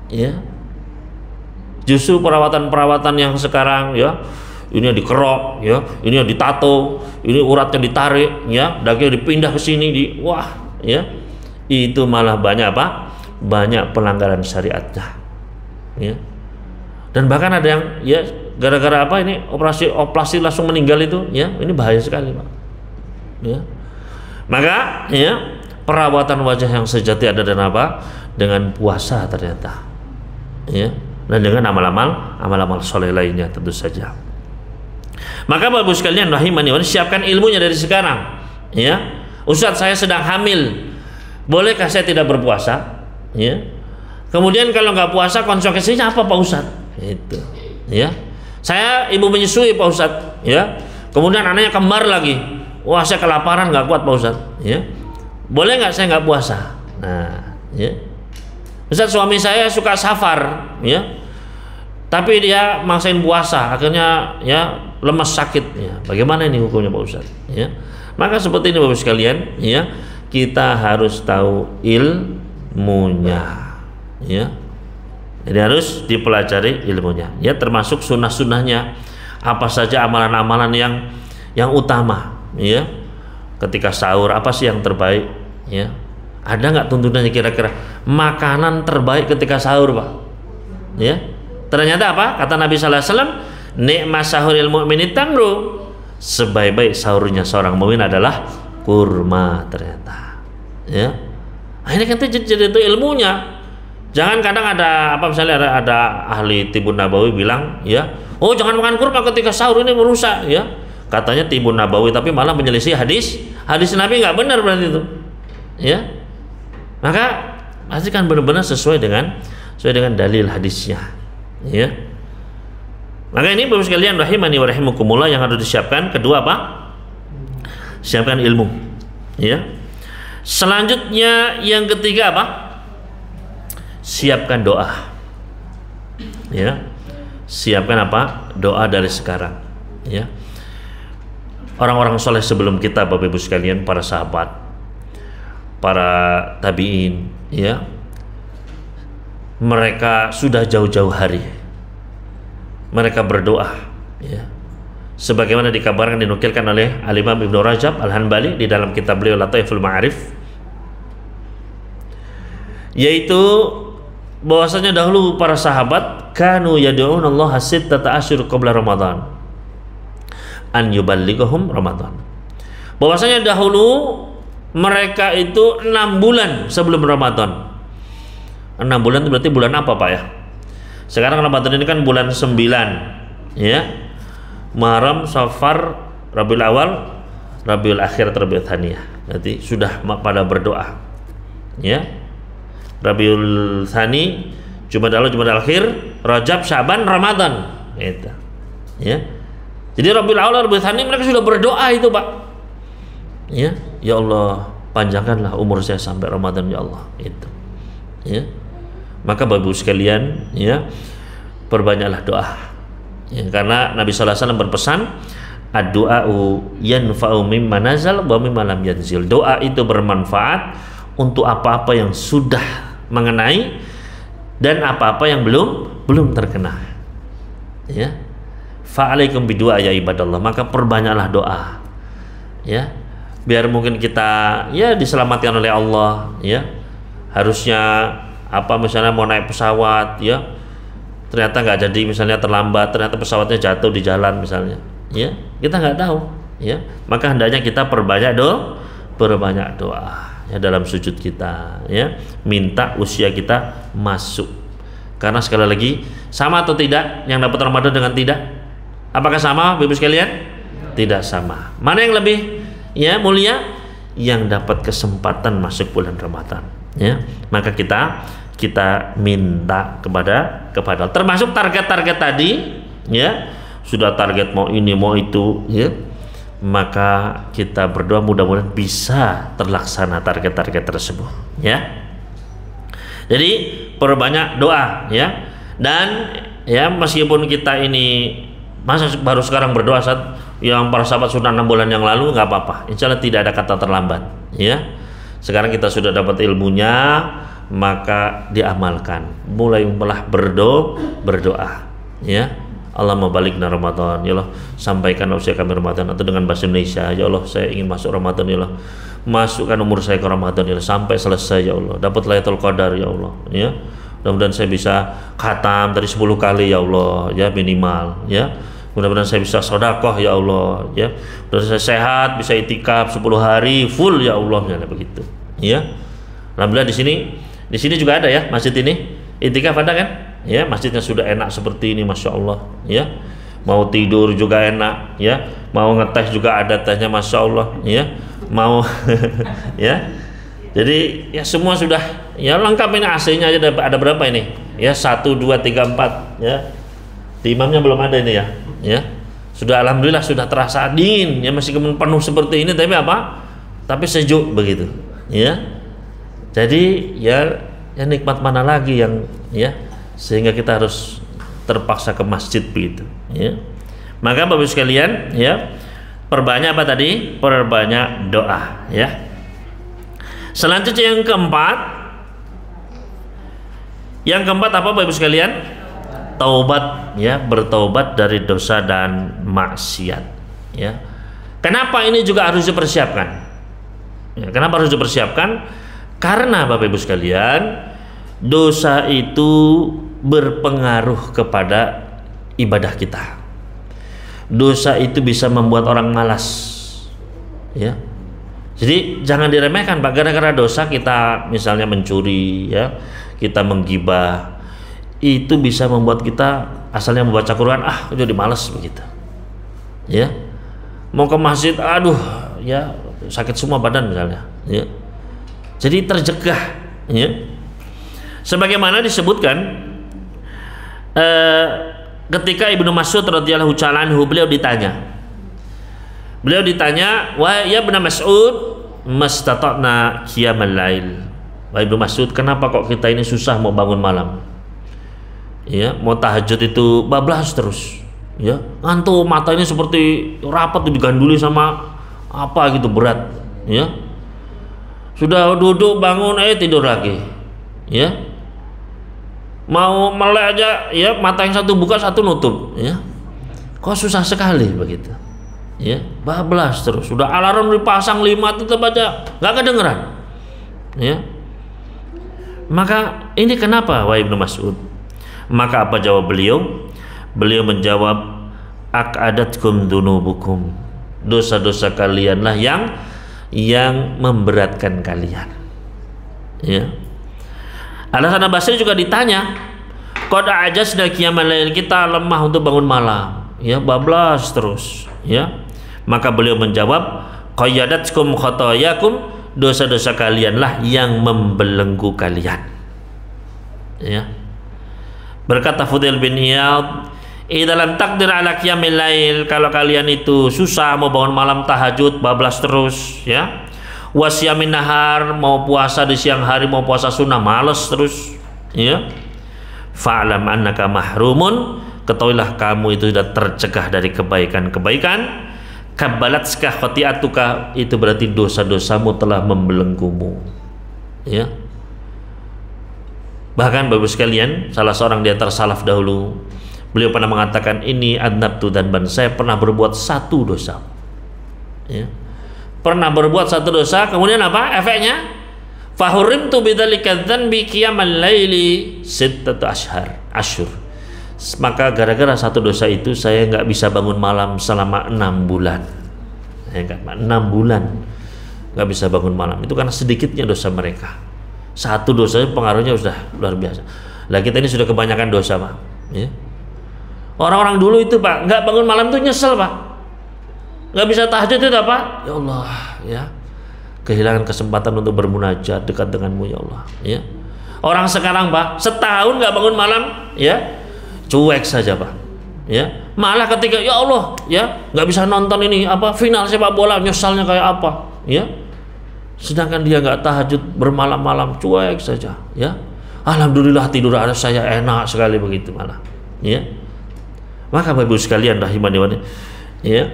[SPEAKER 2] Ya. Justru perawatan-perawatan yang sekarang ya, ini yang dikerok ya, ini yang ditato, ini uratnya ditarik ya, daging dipindah ke sini wah ya. Itu malah banyak apa? Banyak pelanggaran syariatnya. Ya. Dan bahkan ada yang ya gara-gara apa ini operasi langsung meninggal itu ya, ini bahaya sekali Pak. Ya. Maka ya perawatan wajah yang sejati ada dengan apa? Dengan puasa ternyata. Ya. Dan dengan amal-amal soleh lainnya tentu saja. Maka Bapak sekalian rahimani wa siapkan ilmunya dari sekarang. Ya. Ustadz, saya sedang hamil. Bolehkah saya tidak berpuasa? Ya. Kemudian kalau nggak puasa konsekuensinya apa Pak Ustadz? Itu. Ya. Saya ibu menyusui Pak Ustadz. Ya. Kemudian anaknya kembar lagi. Wah, saya kelaparan nggak kuat Pak Ustadz. Ya. Boleh nggak saya nggak puasa? Nah, ya. Ustaz, suami saya suka safar, ya, tapi dia maksain puasa, akhirnya ya lemas sakit, ya. Bagaimana ini hukumnya Pak Ustaz? Ya, maka seperti ini Bapak sekalian, ya, kita harus tahu ilmunya, ya. Jadi harus dipelajari ilmunya, ya, termasuk sunnah-sunnahnya, apa saja amalan-amalan yang utama, ya. Ketika sahur apa sih yang terbaik, ya? Ada nggak tuntunannya kira-kira makanan terbaik ketika sahur Pak? Ya, ternyata apa? Kata Nabi sallallahu alaihi wasallam, nikmat sahuril mu'mini tamru. Sebaik-baik sahurnya seorang mukmin adalah kurma ternyata. Ya, ini kan jadi itu ilmunya. Jangan kadang ada apa misalnya ada ahli Tibun Nabawi bilang ya, oh jangan makan kurma ketika sahur ini merusak ya. Katanya Tibun Nabawi tapi malah menyelisih hadis Nabi, nggak benar berarti itu. Ya. Maka pastikan benar-benar sesuai dengan dalil hadisnya, ya. Maka ini Bapak sekalian rahimani wa rahimakumullah yang harus disiapkan. Kedua apa? Siapkan ilmu, ya. Selanjutnya yang ketiga apa? Siapkan doa, ya. Siapkan apa? Doa dari sekarang, ya. Orang-orang soleh sebelum kita Bapak Ibu sekalian, para sahabat, para tabi'in, ya, mereka sudah jauh-jauh hari mereka berdoa, ya, sebagaimana dikabarkan dinukilkan oleh Al-Imam Ibnu Rajab Al-Hanbali di dalam kitab beliau Lataiful Ma'arif, yaitu bahwasanya dahulu para sahabat kanu yad'un Allah sittata asyhur qabla Ramadan an yuballighahum Ramadan. Bahwasanya dahulu mereka itu 6 bulan sebelum Ramadan. 6 bulan itu berarti bulan apa Pak ya? Sekarang Ramadan ini kan bulan 9 ya. Muharram, Safar, Rabiul Awal, Rabiul Akhir, Rabiul Tsaniyah. Berarti sudah pada berdoa. Ya. Rabiul Tsani, Jumadal Awal, Jumadal Akhir, Rajab, Syaban, Ramadan. Itu. Ya. Jadi Rabiul Awal, Rabiul Tsani mereka sudah berdoa itu, Pak. Ya, ya Allah, panjangkanlah umur saya sampai Ramadan ya Allah. Itu. Ya. Maka Bapak Ibu sekalian, ya, perbanyaklah doa. Ya, karena Nabi sallallahu alaihi wasallam berpesan, ad-du'a'u yanfa'u mimma nazal wa mimma lam yanzil. Doa itu bermanfaat untuk apa-apa yang sudah mengenai dan apa-apa yang belum terkena. Ya. Fa'alaikum bidu'a ya ibadallah. Maka perbanyaklah doa. Ya. Biar mungkin kita ya diselamatkan oleh Allah, ya. Harusnya misalnya mau naik pesawat, ya. Ternyata nggak jadi, misalnya terlambat, ternyata pesawatnya jatuh di jalan misalnya, ya, kita nggak tahu, ya, maka hendaknya kita perbanyak doa ya dalam sujud kita, ya, minta usia kita masuk, karena sekali lagi sama atau tidak yang dapat Ramadan dengan tidak? Apakah sama, Bapak sekalian? Tidak sama. Mana yang lebih ya mulia? Yang dapat kesempatan masuk bulan Ramadan, ya, maka kita minta kepada termasuk target-target tadi, ya, sudah target mau ini mau itu, ya, maka kita berdoa mudah-mudahan bisa terlaksana target-target tersebut, ya. Jadi perbanyak doa, ya, dan ya meskipun kita ini masa baru sekarang berdoa saat yang para sahabat sudah 6 bulan yang lalu, nggak apa-apa, insya Allah tidak ada kata terlambat, ya. Sekarang kita sudah dapat ilmunya, maka diamalkan, mulailah berdoa, ya. Allah mabalikna Ramadan, ya Allah, sampaikan usia kami Ramadan, atau dengan bahasa Indonesia, ya Allah, saya ingin masuk Ramadan, ya Allah, masukkan umur saya ke Ramadan, ya Allah, sampai selesai, ya Allah, dapat Lailatul Qadar, ya Allah, ya. Mudah-mudahan saya bisa khatam dari 10 kali, ya Allah, ya, minimal, ya. Mudah-mudahan saya bisa sedekah, ya Allah, ya. Mudah-mudahan saya sehat, bisa itikaf 10 hari full, ya Allah, misalnya begitu, ya. Alhamdulillah di sini juga ada ya masjid ini, itikaf ada kan? Ya, masjidnya sudah enak seperti ini, masya Allah, ya. Mau tidur juga enak, ya. Mau ngeteh juga ada tehnya, masya Allah, ya. Mau ya. Jadi ya semua sudah ya lengkap ini, AC-nya aja ada berapa ini? Ya 1, 2, 3, 4, ya. Di imamnya belum ada ini ya. Ya. Sudah alhamdulillah sudah terasa dingin, ya, masih penuh seperti ini tapi apa? Tapi sejuk begitu, ya. Jadi ya nikmat mana lagi yang ya sehingga kita harus terpaksa ke masjid begitu, ya. Maka Bapak sekalian, ya, perbanyak apa tadi? Perbanyak doa, ya. Selanjutnya yang keempat apa Bapak sekalian? Taubat, ya, bertaubat dari dosa dan maksiat, ya. Kenapa ini juga harus dipersiapkan? Ya, kenapa harus dipersiapkan? Karena Bapak Ibu sekalian, dosa itu berpengaruh kepada ibadah kita. Dosa itu bisa membuat orang malas, ya. Jadi jangan diremehkan, Pak. Gara-gara dosa kita misalnya mencuri, ya, kita menggibah, itu bisa membuat kita asalnya membaca Quran, jadi malas begitu, ya. Mau ke masjid, aduh, ya, sakit semua badan misalnya, ya. Jadi terjegah, ya. Sebagaimana disebutkan ketika Ibnu Mas'ud radhiyallahu ta'ala anhu, beliau ditanya, "Wa ya Ibnu Mas'ud, mastata'na qiyamal lail." Wahai Ibnu Mas'ud, kenapa kok kita ini susah mau bangun malam? Ya, mau tahajud itu bablas terus, ya. Ngantuk, mata ini seperti rapat diganduli sama apa gitu, berat, ya. Sudah duduk bangun tidur lagi, ya. Mau melek aja, ya, mata yang satu buka satu nutup, ya. Kok susah sekali begitu, ya. Bablas terus, sudah alarm dipasang 5 tetap aja nggak kedengeran, ya. Maka ini kenapa, wahai Ibnu Mas'ud? Maka apa jawab beliau? Beliau menjawab, aqadatkum dunubukum, dosa-dosa kalianlah yang yang memberatkan kalian. Ya. Al-Hasan Basri juga ditanya, qad ajazna qiyamal lail, kita lemah untuk bangun malam, ya, bablas terus, ya. Maka beliau menjawab, qayyadatkum khotoyakum, dosa-dosa kalianlah yang membelenggu kalian. Ya. Berkata Fudail bin Iyad, dalam takdir ala qiyamil lail, kalau kalian itu susah mau bangun malam tahajud, bablas terus, ya. Wasyamin nahar, mau puasa di siang hari, mau puasa sunnah, males terus, ya. Fa'lam annaka mahrumun, ketahuilah kamu itu sudah tercegah dari kebaikan-kebaikan. Kabbalatska khoti'atuka, itu berarti dosa-dosamu telah membelenggumu, ya. Bahkan Bapak sekalian, salah seorang di antara salaf dahulu, beliau pernah mengatakan, ini adnabtu dzanban, saya pernah berbuat satu dosa, ya. Pernah berbuat satu dosa, kemudian apa efeknya? Fahurimtu bidzalika dzanbi qiyamal laili sittatu asyhur. Maka gara-gara satu dosa itu saya nggak bisa bangun malam selama 6 bulan. 6 bulan nggak bisa bangun malam. Itu karena sedikitnya dosa mereka. Satu dosa pengaruhnya sudah luar biasa. Lah kita ini sudah kebanyakan dosa, Pak. Ya. Orang-orang dulu itu, Pak, nggak bangun malam itu nyesel, Pak. Nggak bisa tahajud itu apa? Ya Allah, ya. Kehilangan kesempatan untuk bermunajat dekat denganmu, ya Allah, ya. Orang sekarang, Pak, setahun nggak bangun malam, ya, cuek saja, Pak, ya. Malah ketika ya Allah, ya, nggak bisa nonton ini apa final sepak bola, nyesalnya kayak apa, ya. Sedangkan dia nggak tahajud bermalam-malam, cuek saja, ya. Alhamdulillah tidur ada saya enak sekali begitu malah, ya. Maka Bapak Ibu sekalian rahimani, ya.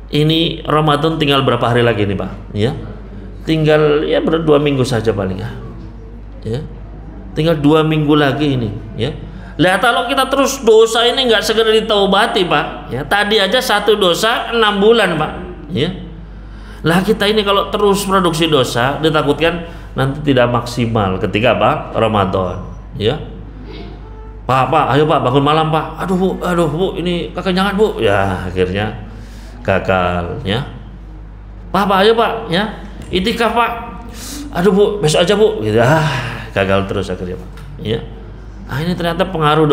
[SPEAKER 2] Ini Ramadan tinggal berapa hari lagi nih, Pak? Ya, tinggal ya 2 minggu saja paling ya. Ya, tinggal 2 minggu lagi ini. Ya, lihat kalau kita terus dosa ini nggak segera ditaubati, Pak. Ya, tadi aja satu dosa 6 bulan, Pak. Ya, lah kita ini kalau terus produksi dosa, ditakutkan nanti tidak maksimal ketika apa? Ramadan. Ya, Pak, ayo Pak bangun malam, Pak. Aduh Bu, ini kekenyangan Bu. Ya, akhirnya gagal, ya. Pak, ayo Pak, ya. Itikaf, Pak. Aduh Bu, besok aja Bu. Gitu. Gagal terus akhirnya, Pak. Ya. Ini ternyata pengaruh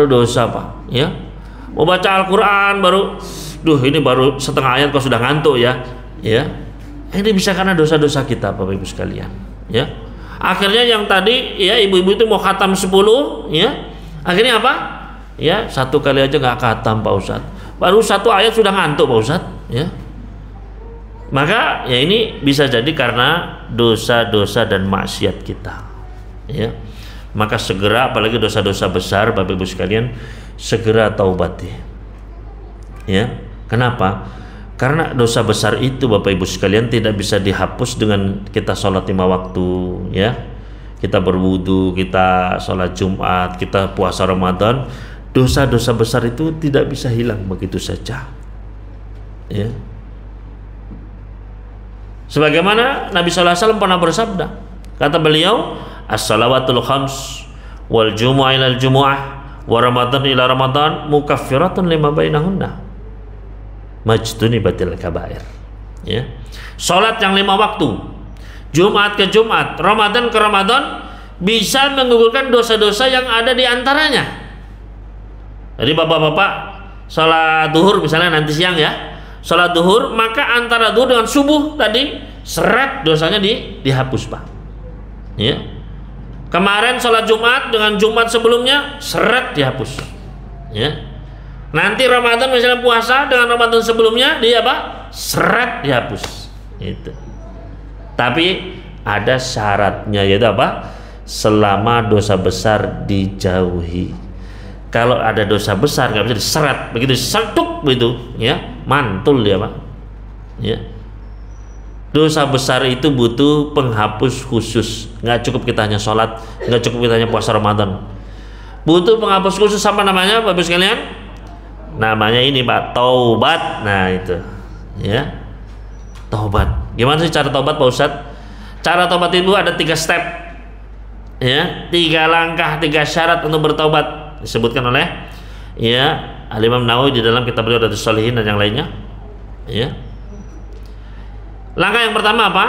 [SPEAKER 2] dosa, Pak. Ya. Mau baca Al-Qur'an baru, ini baru setengah ayat kok sudah ngantuk ya. Ya. Ini bisa karena dosa-dosa kita, Bapak Ibu sekalian. Ya. Akhirnya yang tadi ya ibu-ibu itu mau khatam 10, ya. Akhirnya apa? Ya, 1 kali aja nggak khatam, Pak Ustadz. Baru 1 ayat sudah ngantuk, Pak Ustadz, ya. Maka ya ini bisa jadi karena dosa-dosa dan maksiat kita, ya. Maka segera, apalagi dosa-dosa besar, Bapak Ibu sekalian, segera taubati, ya. Kenapa? Karena dosa besar itu, Bapak Ibu sekalian, tidak bisa dihapus dengan kita sholat 5 waktu, ya. Kita berwudu, kita sholat Jumat, kita puasa Ramadan. Dosa-dosa besar itu tidak bisa hilang begitu saja, ya. Sebagaimana Nabi sallallahu alaihi wasallam pernah bersabda, kata beliau, as-salawatul khams wal jumu'ah ila jumu'ah wa ramadan ila ramadan mukaffiratun lima bainahunna majtunibatil kabair, ya. Salat yang 5 waktu, Jumat ke Jumat, Ramadan ke Ramadan, bisa menggugurkan dosa-dosa yang ada di antaranya. Jadi bapak-bapak sholat duhur misalnya nanti siang ya, sholat duhur, maka antara duhur dengan subuh tadi seret dosanya dihapus, Pak. Ya. Kemarin sholat Jumat dengan Jumat sebelumnya seret dihapus. Ya. Nanti Ramadan misalnya puasa dengan Ramadan sebelumnya dia apa? Seret dihapus. Itu. Tapi ada syaratnya, yaitu apa? Selama dosa besar dijauhi. Kalau ada dosa besar nggak bisa diseret, begitu disetuk begitu, ya, mantul dia, Pak. Ya. Dosa besar itu butuh penghapus khusus. Nggak cukup kita hanya sholat, nggak cukup kita hanya puasa Ramadan. Butuh penghapus khusus, apa namanya, Bapak sekalian? Namanya ini, Pak, taubat. Nah itu, ya, taubat. Gimana sih cara taubat, Pak Ustadz? Cara taubat itu ada 3 step, ya, 3 langkah, 3 syarat untuk bertaubat. Disebutkan oleh ya Al-Imam Nawawi di dalam kitab beliau Riyadhus Shalihin dan yang lainnya, ya. Langkah yang pertama apa?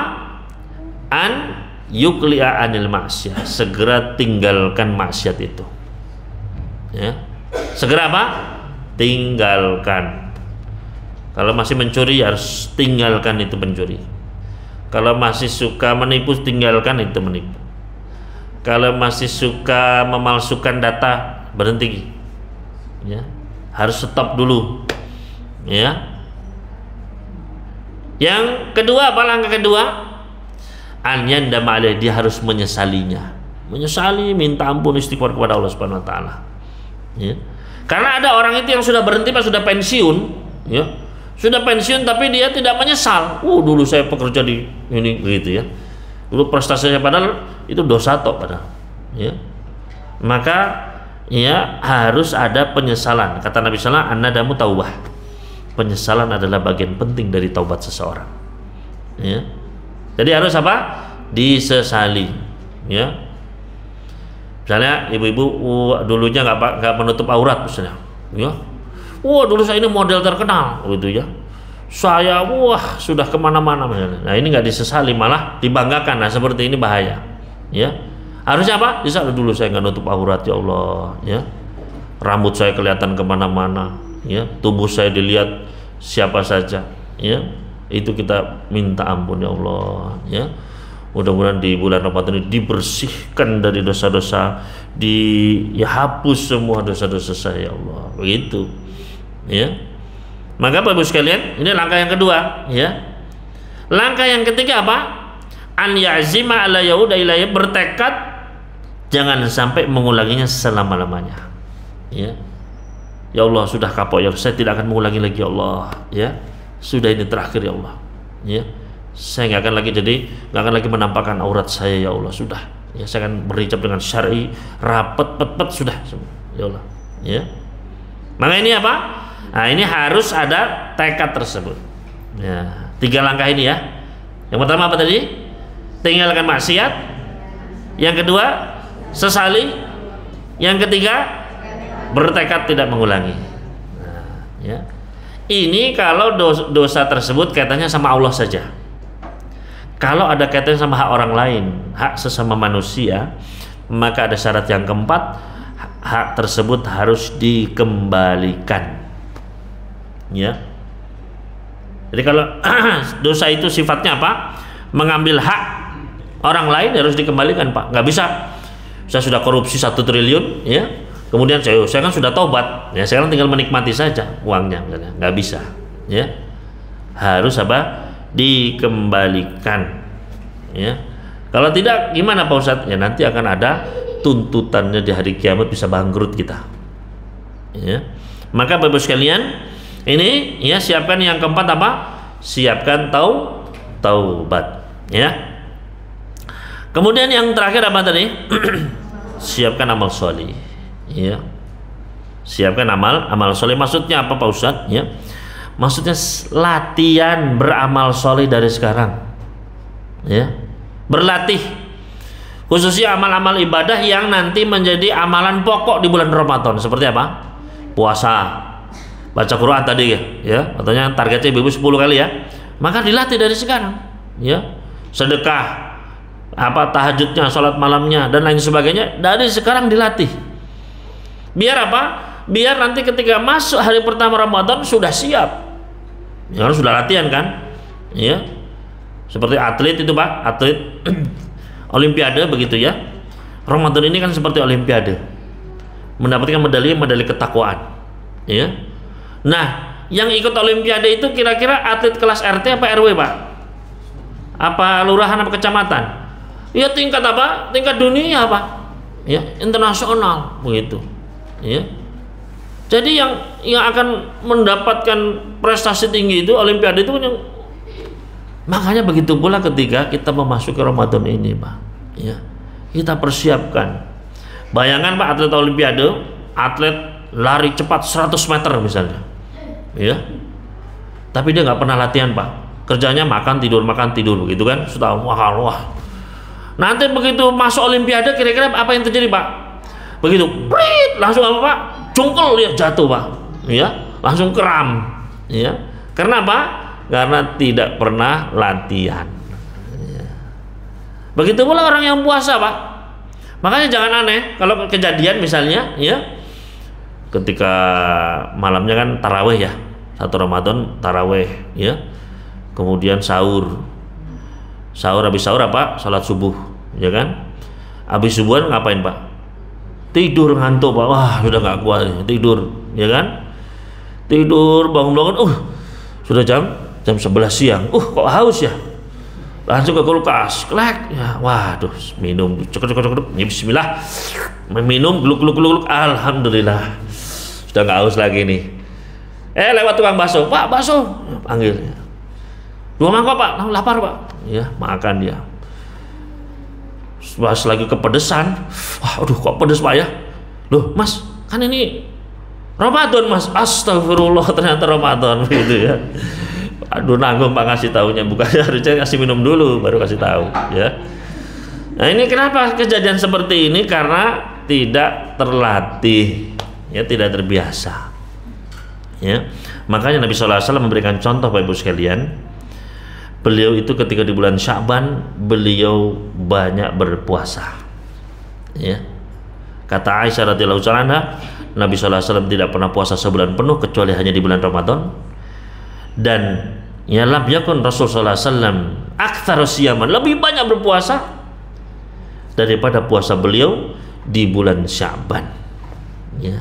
[SPEAKER 2] An yukli'a anil maksiat, segera tinggalkan maksiat itu. Ya. Segera apa? Tinggalkan. Kalau masih mencuri harus tinggalkan itu pencuri. Kalau masih suka menipu, tinggalkan itu menipu. Kalau masih suka memalsukan data, berhenti. Ya. Harus stop dulu. Ya. Yang kedua apa langkah kedua? An yandama alaih, dia harus menyesalinya. Menyesali, minta ampun, istighfar kepada Allah Subhanahu wa taala. Ya. Karena ada orang itu yang sudah berhenti, pas sudah pensiun, ya. Sudah pensiun tapi dia tidak menyesal. Dulu saya pekerja di ini gitu ya. Dulu prestasinya, padahal itu dosa toh padahal. Ya. Maka ya harus ada penyesalan. Kata Nabi sallallahu alaihi wasallam, an-nadamu taubah. Penyesalan adalah bagian penting dari taubat seseorang. Ya. Jadi harus apa? Disesali. Ya. Misalnya ibu-ibu dulunya nggak menutup aurat misalnya. Ya. Dulu saya ini model terkenal, gitu ya. Saya sudah kemana-mana misalnya. Nah ini nggak disesali, malah dibanggakan. Nah seperti ini bahaya. Ya. Harusnya apa? Disesali dulu saya nggak nutup aurat, ya Allah. Ya. Rambut saya kelihatan kemana-mana. Ya, tubuh saya dilihat siapa saja, ya, itu kita minta ampun ya Allah, ya. Mudah-mudahan di bulan Ramadan ini dibersihkan dari dosa-dosa, hapus semua dosa-dosa saya ya Allah, begitu, ya. Maka Bapak Ibu sekalian, ini langkah yang kedua, ya. Langkah yang ketiga apa? An ya'zima ala yauda ilayya, bertekad jangan sampai mengulanginya selama-lamanya, ya. Ya Allah, sudah kapok ya, saya tidak akan mengulangi lagi ya Allah, ya. Sudah ini terakhir ya Allah, ya. Saya nggak akan lagi menampakkan aurat saya ya Allah, sudah. Ya, saya akan berhijab dengan syar'i, rapet, sudah, ya Allah, ya. Maka ini apa? Nah, ini harus ada tekad tersebut. Ya, 3 langkah ini ya. Yang pertama apa tadi? Tinggalkan maksiat. Yang kedua, sesali. Yang ketiga, bertekad tidak mengulangi. Nah, ya. Ini kalau dosa tersebut kaitannya sama Allah saja. Kalau ada kaitannya sama hak orang lain, hak sesama manusia, maka ada syarat yang keempat, hak tersebut harus dikembalikan. Ya. Jadi kalau dosa itu sifatnya apa? Mengambil hak orang lain, harus dikembalikan, Pak. Nggak bisa. Saya sudah korupsi 1 triliun, ya. Kemudian saya kan sudah taubat, ya sekarang tinggal menikmati saja uangnya, nggak bisa, ya. Harus apa? Dikembalikan, ya. Kalau tidak, gimana Pak Ustadz? Ya nanti akan ada tuntutannya di hari kiamat, bisa bangkrut kita, ya. Maka Bapak sekalian, ini ya siapkan yang keempat apa? Siapkan taubat, ya. Kemudian yang terakhir apa tadi? Siapkan amal sholih. Ya, siapkan amal soleh. Maksudnya apa Pak Ustadz? Ya, maksudnya latihan beramal soleh dari sekarang. Ya, berlatih, khususnya amal-amal ibadah yang nanti menjadi amalan pokok di bulan Ramadan. Seperti apa? Puasa, baca Quran tadi ya. Katanya targetnya ibu 10 kali ya. Maka dilatih dari sekarang. Ya, sedekah, tahajudnya, sholat malamnya dan lain sebagainya dari sekarang dilatih. Biar apa? Biar nanti ketika masuk hari pertama Ramadan sudah siap. Ya, sudah latihan kan? Ya. Seperti atlet itu, Pak, atlet olimpiade begitu ya. Ramadan ini kan seperti olimpiade. Mendapatkan medali ketakwaan. Ya. Nah, yang ikut olimpiade itu kira-kira atlet kelas RT apa RW, Pak? Apa lurahan apa kecamatan? Ya tingkat apa? Tingkat dunia, Pak. Ya, internasional begitu. Ya. Jadi yang akan mendapatkan prestasi tinggi itu olimpiade itu yang, makanya begitu pula ketika kita memasuki Ramadan ini, Pak. Ya. Kita persiapkan. Bayangkan Pak, atlet olimpiade, atlet lari cepat 100 meter misalnya. Ya. Tapi dia nggak pernah latihan, Pak. Kerjanya makan tidur begitu kan. Sudah wah. Nanti begitu masuk olimpiade kira-kira apa yang terjadi, Pak? Begitu, langsung apa Pak? Jungkel dia jatuh, Pak. Ya, langsung kram. Ya, karena apa? Karena tidak pernah latihan. Begitu pula orang yang puasa, Pak. Makanya jangan aneh kalau kejadian misalnya ya, ketika malamnya kan taraweh ya, 1 Ramadan taraweh ya, kemudian sahur habis sahur apa? Salat subuh ya kan, habis subuhan ngapain, Pak? Tidur, ngantuk, Pak. Wah, sudah nggak kuat tidur ya kan, tidur bangun-bangun sudah jam 11 siang, kok haus ya, langsung ke kulkas, klek ya, waduh, minum, cekuk, ya bismillah, minum, gluk, alhamdulillah, sudah nggak haus lagi nih. Lewat tukang bakso, Pak, bakso, panggil, 2 mangkok, Pak, lapar, Pak, ya, makan dia. Pas lagi kepedesan, aduh kok pedes, Pak ya, loh Mas, kan ini Ramadan, Mas, astagfirullah, ternyata Ramadan, gitu ya. Aduh, nanggung Pak ngasih tahunya, bukannya harusnya kasih minum dulu baru kasih tahu ya. Nah, ini kenapa kejadian seperti ini? Karena tidak terlatih ya, tidak terbiasa ya. Makanya Nabi SAW memberikan contoh Bapak Ibu sekalian. Beliau itu ketika di bulan Sya'ban beliau banyak berpuasa ya. Kata Aisyah radhiyallahu anha, Nabi SAW tidak pernah puasa sebulan penuh kecuali hanya di bulan Ramadan. Dan ya, lam yakun Rasul sallallahu alaihi wasallam aktsara siyaman, lebih banyak berpuasa daripada puasa beliau di bulan Sya'ban ya.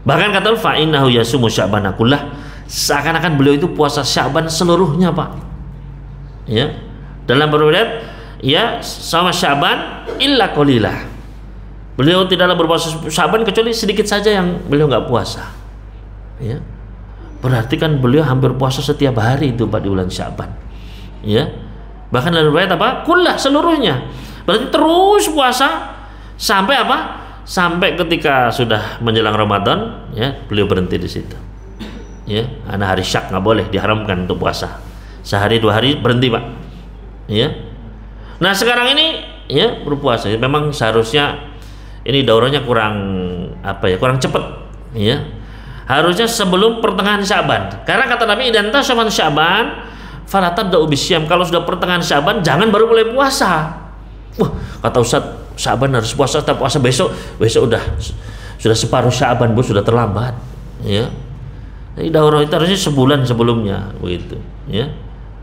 [SPEAKER 2] Bahkan kata fa innahu yasumu Sya'bana kullah, seakan-akan beliau itu puasa Sya'ban seluruhnya, Pak ya. Dalam riwayat ya, sama Sya'ban illa qalilah, beliau tidaklah berpuasa Sya'ban kecuali sedikit saja yang beliau nggak puasa ya. Berarti kan beliau hampir puasa setiap hari itu, Pak, di bulan Sya'ban ya. Bahkan dalam riwayat apa? Kullah, seluruhnya. Berarti terus puasa sampai apa? Sampai ketika sudah menjelang Ramadan ya, beliau berhenti di situ ya. Karena hari Syak nggak boleh, diharamkan untuk puasa. Sehari 2 hari berhenti, Pak ya. Nah, sekarang ini ya berpuasa ya, memang seharusnya ini daurahnya kurang apa ya, kurang cepat ya. Harusnya sebelum pertengahan Sya'ban. Karena kata Nabi, idan tasyaban Sya'ban fala tabda'u bisyam. Kalau sudah pertengahan Sya'ban jangan baru mulai puasa. Wah, kata Ustaz, Sya'ban harus puasa, tapi puasa besok sudah separuh Sya'ban, Bu, sudah terlambat ya. Jadi daurah itu harusnya sebulan sebelumnya begitu ya.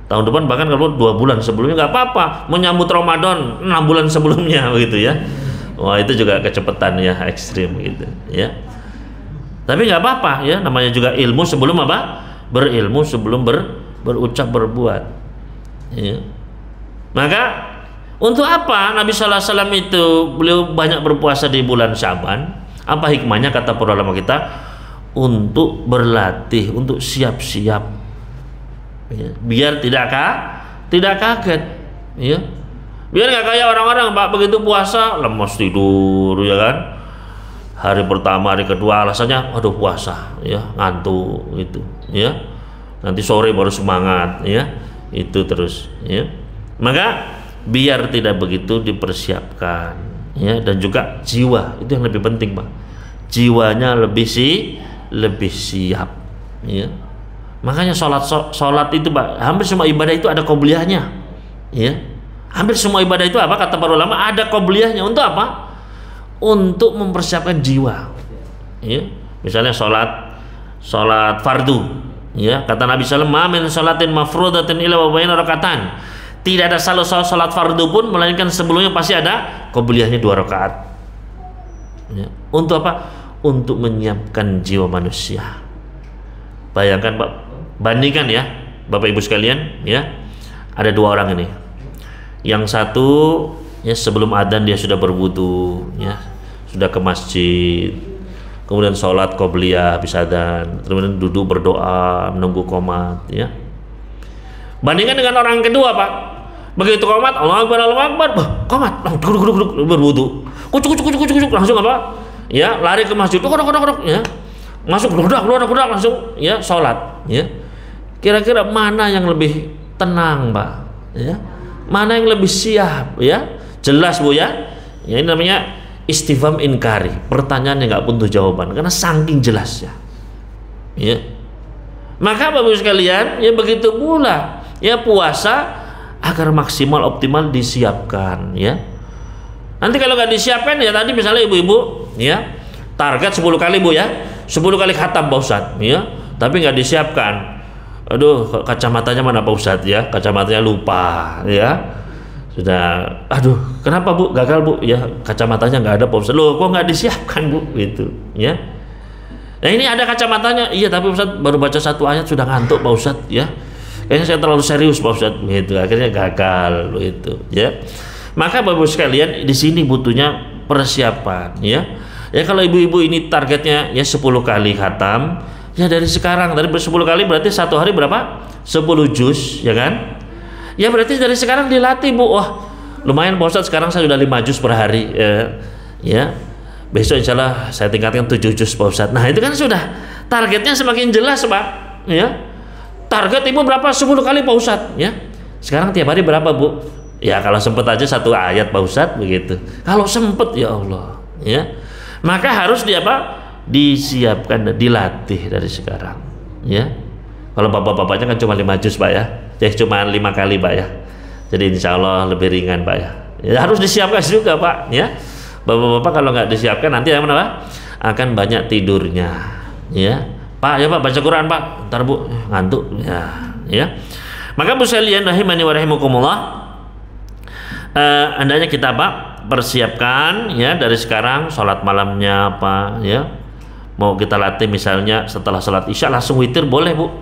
[SPEAKER 2] Tahun depan bahkan kalau 2 bulan sebelumnya nggak apa-apa, menyambut Ramadan 6 bulan sebelumnya begitu ya. Wah, itu juga kecepatan ya, ekstrim gitu ya. Tapi nggak apa-apa ya, namanya juga ilmu sebelum apa? Berilmu sebelum berucap berbuat ya. Maka untuk apa Nabi Sallallahu Alaihi Wasallam itu beliau banyak berpuasa di bulan Sya'ban? Apa hikmahnya? Kata para ulama kita, untuk berlatih, untuk siap-siap ya. Biar tidak kaget ya. Biar nggak kayak orang-orang, Pak, begitu puasa lemas tidur ya kan. Hari pertama, hari kedua alasannya aduh puasa ya, ngantuk gitu ya. Nanti sore baru semangat ya. Itu terus ya. Maka biar tidak begitu dipersiapkan ya, dan juga jiwa itu yang lebih penting, Pak. Jiwanya lebih siap ya. Makanya sholat itu, Pak, hampir semua ibadah itu ada qobliyahnya ya. Hampir semua ibadah itu apa, kata para ulama, ada qobliyahnya. Untuk apa? Untuk mempersiapkan jiwa ya. Misalnya sholat fardu ya, kata Nabi SAW, ma min sholatin mafrudatin illa wa baina rakatan, tidak ada sholat fardu pun melainkan sebelumnya pasti ada qobliyahnya 2 rakaat ya. Untuk apa? Untuk menyiapkan jiwa manusia. Bayangkan, Pak, bandingkan ya Bapak Ibu sekalian ya, ada 2 orang ini. Yang satu ya, sebelum adzan dia sudah berwudu ya, sudah ke masjid, kemudian sholat qobliyah habis adzan, kemudian duduk berdoa menunggu qomat ya. Bandingkan dengan orang kedua, Pak, begitu qomat, Allahu Akbar, qomat, duduk berwudu, kucuk langsung apa ya, lari ke masjid, duduk ya, masuk keluar langsung ya sholat ya. Kira-kira mana yang lebih tenang, Pak ya? Mana yang lebih siap ya? Jelas, Bu ya. Ini namanya istifham inkari, pertanyaan yang nggak butuh jawaban karena saking jelasnya ya. Maka Bapak Ibu sekalian, ya begitu pula ya puasa agar maksimal optimal disiapkan ya. Nanti kalau nggak disiapkan ya tadi misalnya ibu-ibu ya target 10 kali Bu ya, 10 kali khatam Pak Ustadz ya, tapi nggak disiapkan. Aduh, kacamatanya mana Pak Ustadz ya, kacamatanya lupa ya. Sudah, aduh, kenapa Bu? Gagal Bu? Ya, kacamatanya nggak ada Pak Ustadz. Loh, kok nggak disiapkan Bu? Gitu ya. Nah ini ada kacamatanya, iya tapi Ustadz baru baca 1 ayat sudah ngantuk Pak Ustadz ya. Kayaknya saya terlalu serius Pak Ustadz, gitu. Akhirnya gagal itu ya. Maka Bapak sekalian di sini butuhnya persiapan ya. Ya kalau ibu-ibu ini targetnya ya 10 kali khatam, ya dari sekarang, dari 10 kali berarti 1 hari berapa? 10 juz ya kan? Ya berarti dari sekarang dilatih Bu. Wah lumayan Pak Ustadz, sekarang saya sudah 5 juz per hari ya. Besok insya Allah saya tingkatkan 7 juz Pak Ustadz. Nah itu kan sudah targetnya semakin jelas Pak ya. Target ibu berapa? 10 kali Pak Ustadz ya. Sekarang tiap hari berapa Bu? Ya kalau sempet aja 1 ayat Pak Ustadz begitu. Kalau sempet ya Allah ya. Maka harus disiapkan, dilatih dari sekarang ya. Kalau bapak-bapaknya kan cuma 5 juz Pak ya. Jadi cuma 5 kali Pak ya. Jadi insya Allah lebih ringan Pak ya. Ya harus disiapkan juga Pak ya. Bapak-bapak kalau nggak disiapkan nanti apa? Akan banyak tidurnya ya. Pak ya Pak baca Quran Pak. Ntar Bu ngantuk ya. Maka Bu sekalian rahimani wa rahimakumullah, andanya kita persiapkan ya dari sekarang sholat malamnya apa ya. Mau kita latih misalnya setelah sholat isya langsung witir boleh Bu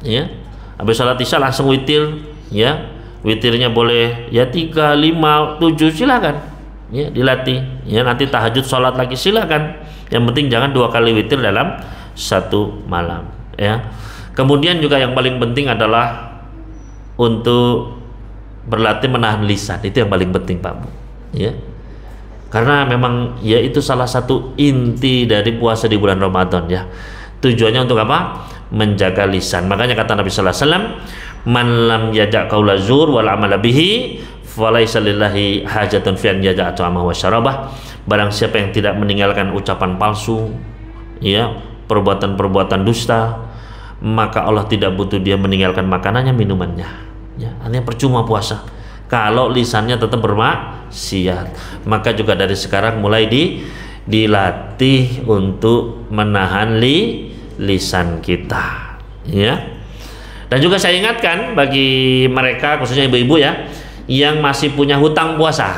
[SPEAKER 2] ya. Habis sholat isya langsung witir ya. Witirnya boleh ya 3, 5, 7 silakan ya, dilatih ya. Nanti tahajud sholat lagi silakan. Yang penting jangan 2 kali witir dalam 1 malam ya. Kemudian juga yang paling penting adalah untuk berlatih menahan lisan, itu yang paling penting Pak Bu ya. Karena memang ya itu salah satu inti dari puasa di bulan Ramadan ya. Tujuannya untuk apa? Menjaga lisan. Makanya kata Nabi sallallahu alaihi wasallam, "Man lam yada' qaula zur wal amala bihi, falaisa lillahi hajatun fi an yada'a ta'amahu wa syarabah." Barang siapa yang tidak meninggalkan ucapan palsu ya, perbuatan-perbuatan dusta, maka Allah tidak butuh dia meninggalkan makanannya, minumannya ya. Artinya percuma puasa kalau lisannya tetap bermaksiat. Maka juga dari sekarang mulai dilatih untuk menahan lisan kita ya. Dan juga saya ingatkan bagi mereka khususnya ibu-ibu ya yang masih punya hutang puasa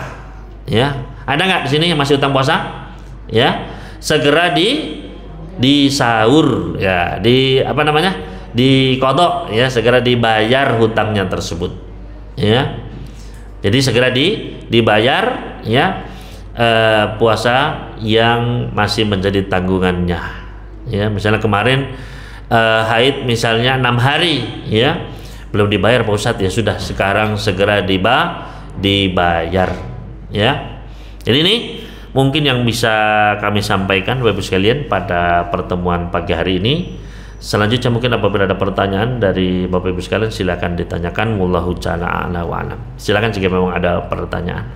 [SPEAKER 2] ya. Ada nggak di sini yang masih hutang puasa ya? Segera di sahur ya, di kodok ya, segera dibayar hutangnya tersebut ya. Jadi segera dibayar ya puasa yang masih menjadi tanggungannya ya. Misalnya kemarin haid misalnya 6 hari ya belum dibayar Pak Ustadz, ya sudah sekarang segera dibayar ya. Jadi ini mungkin yang bisa kami sampaikan Bapak Ibu sekalian pada pertemuan pagi hari ini. Selanjutnya mungkin apabila ada pertanyaan dari Bapak Ibu sekalian silakan ditanyakan. Wallahu ta'ala a'la wa alam. Silakan jika memang ada pertanyaan.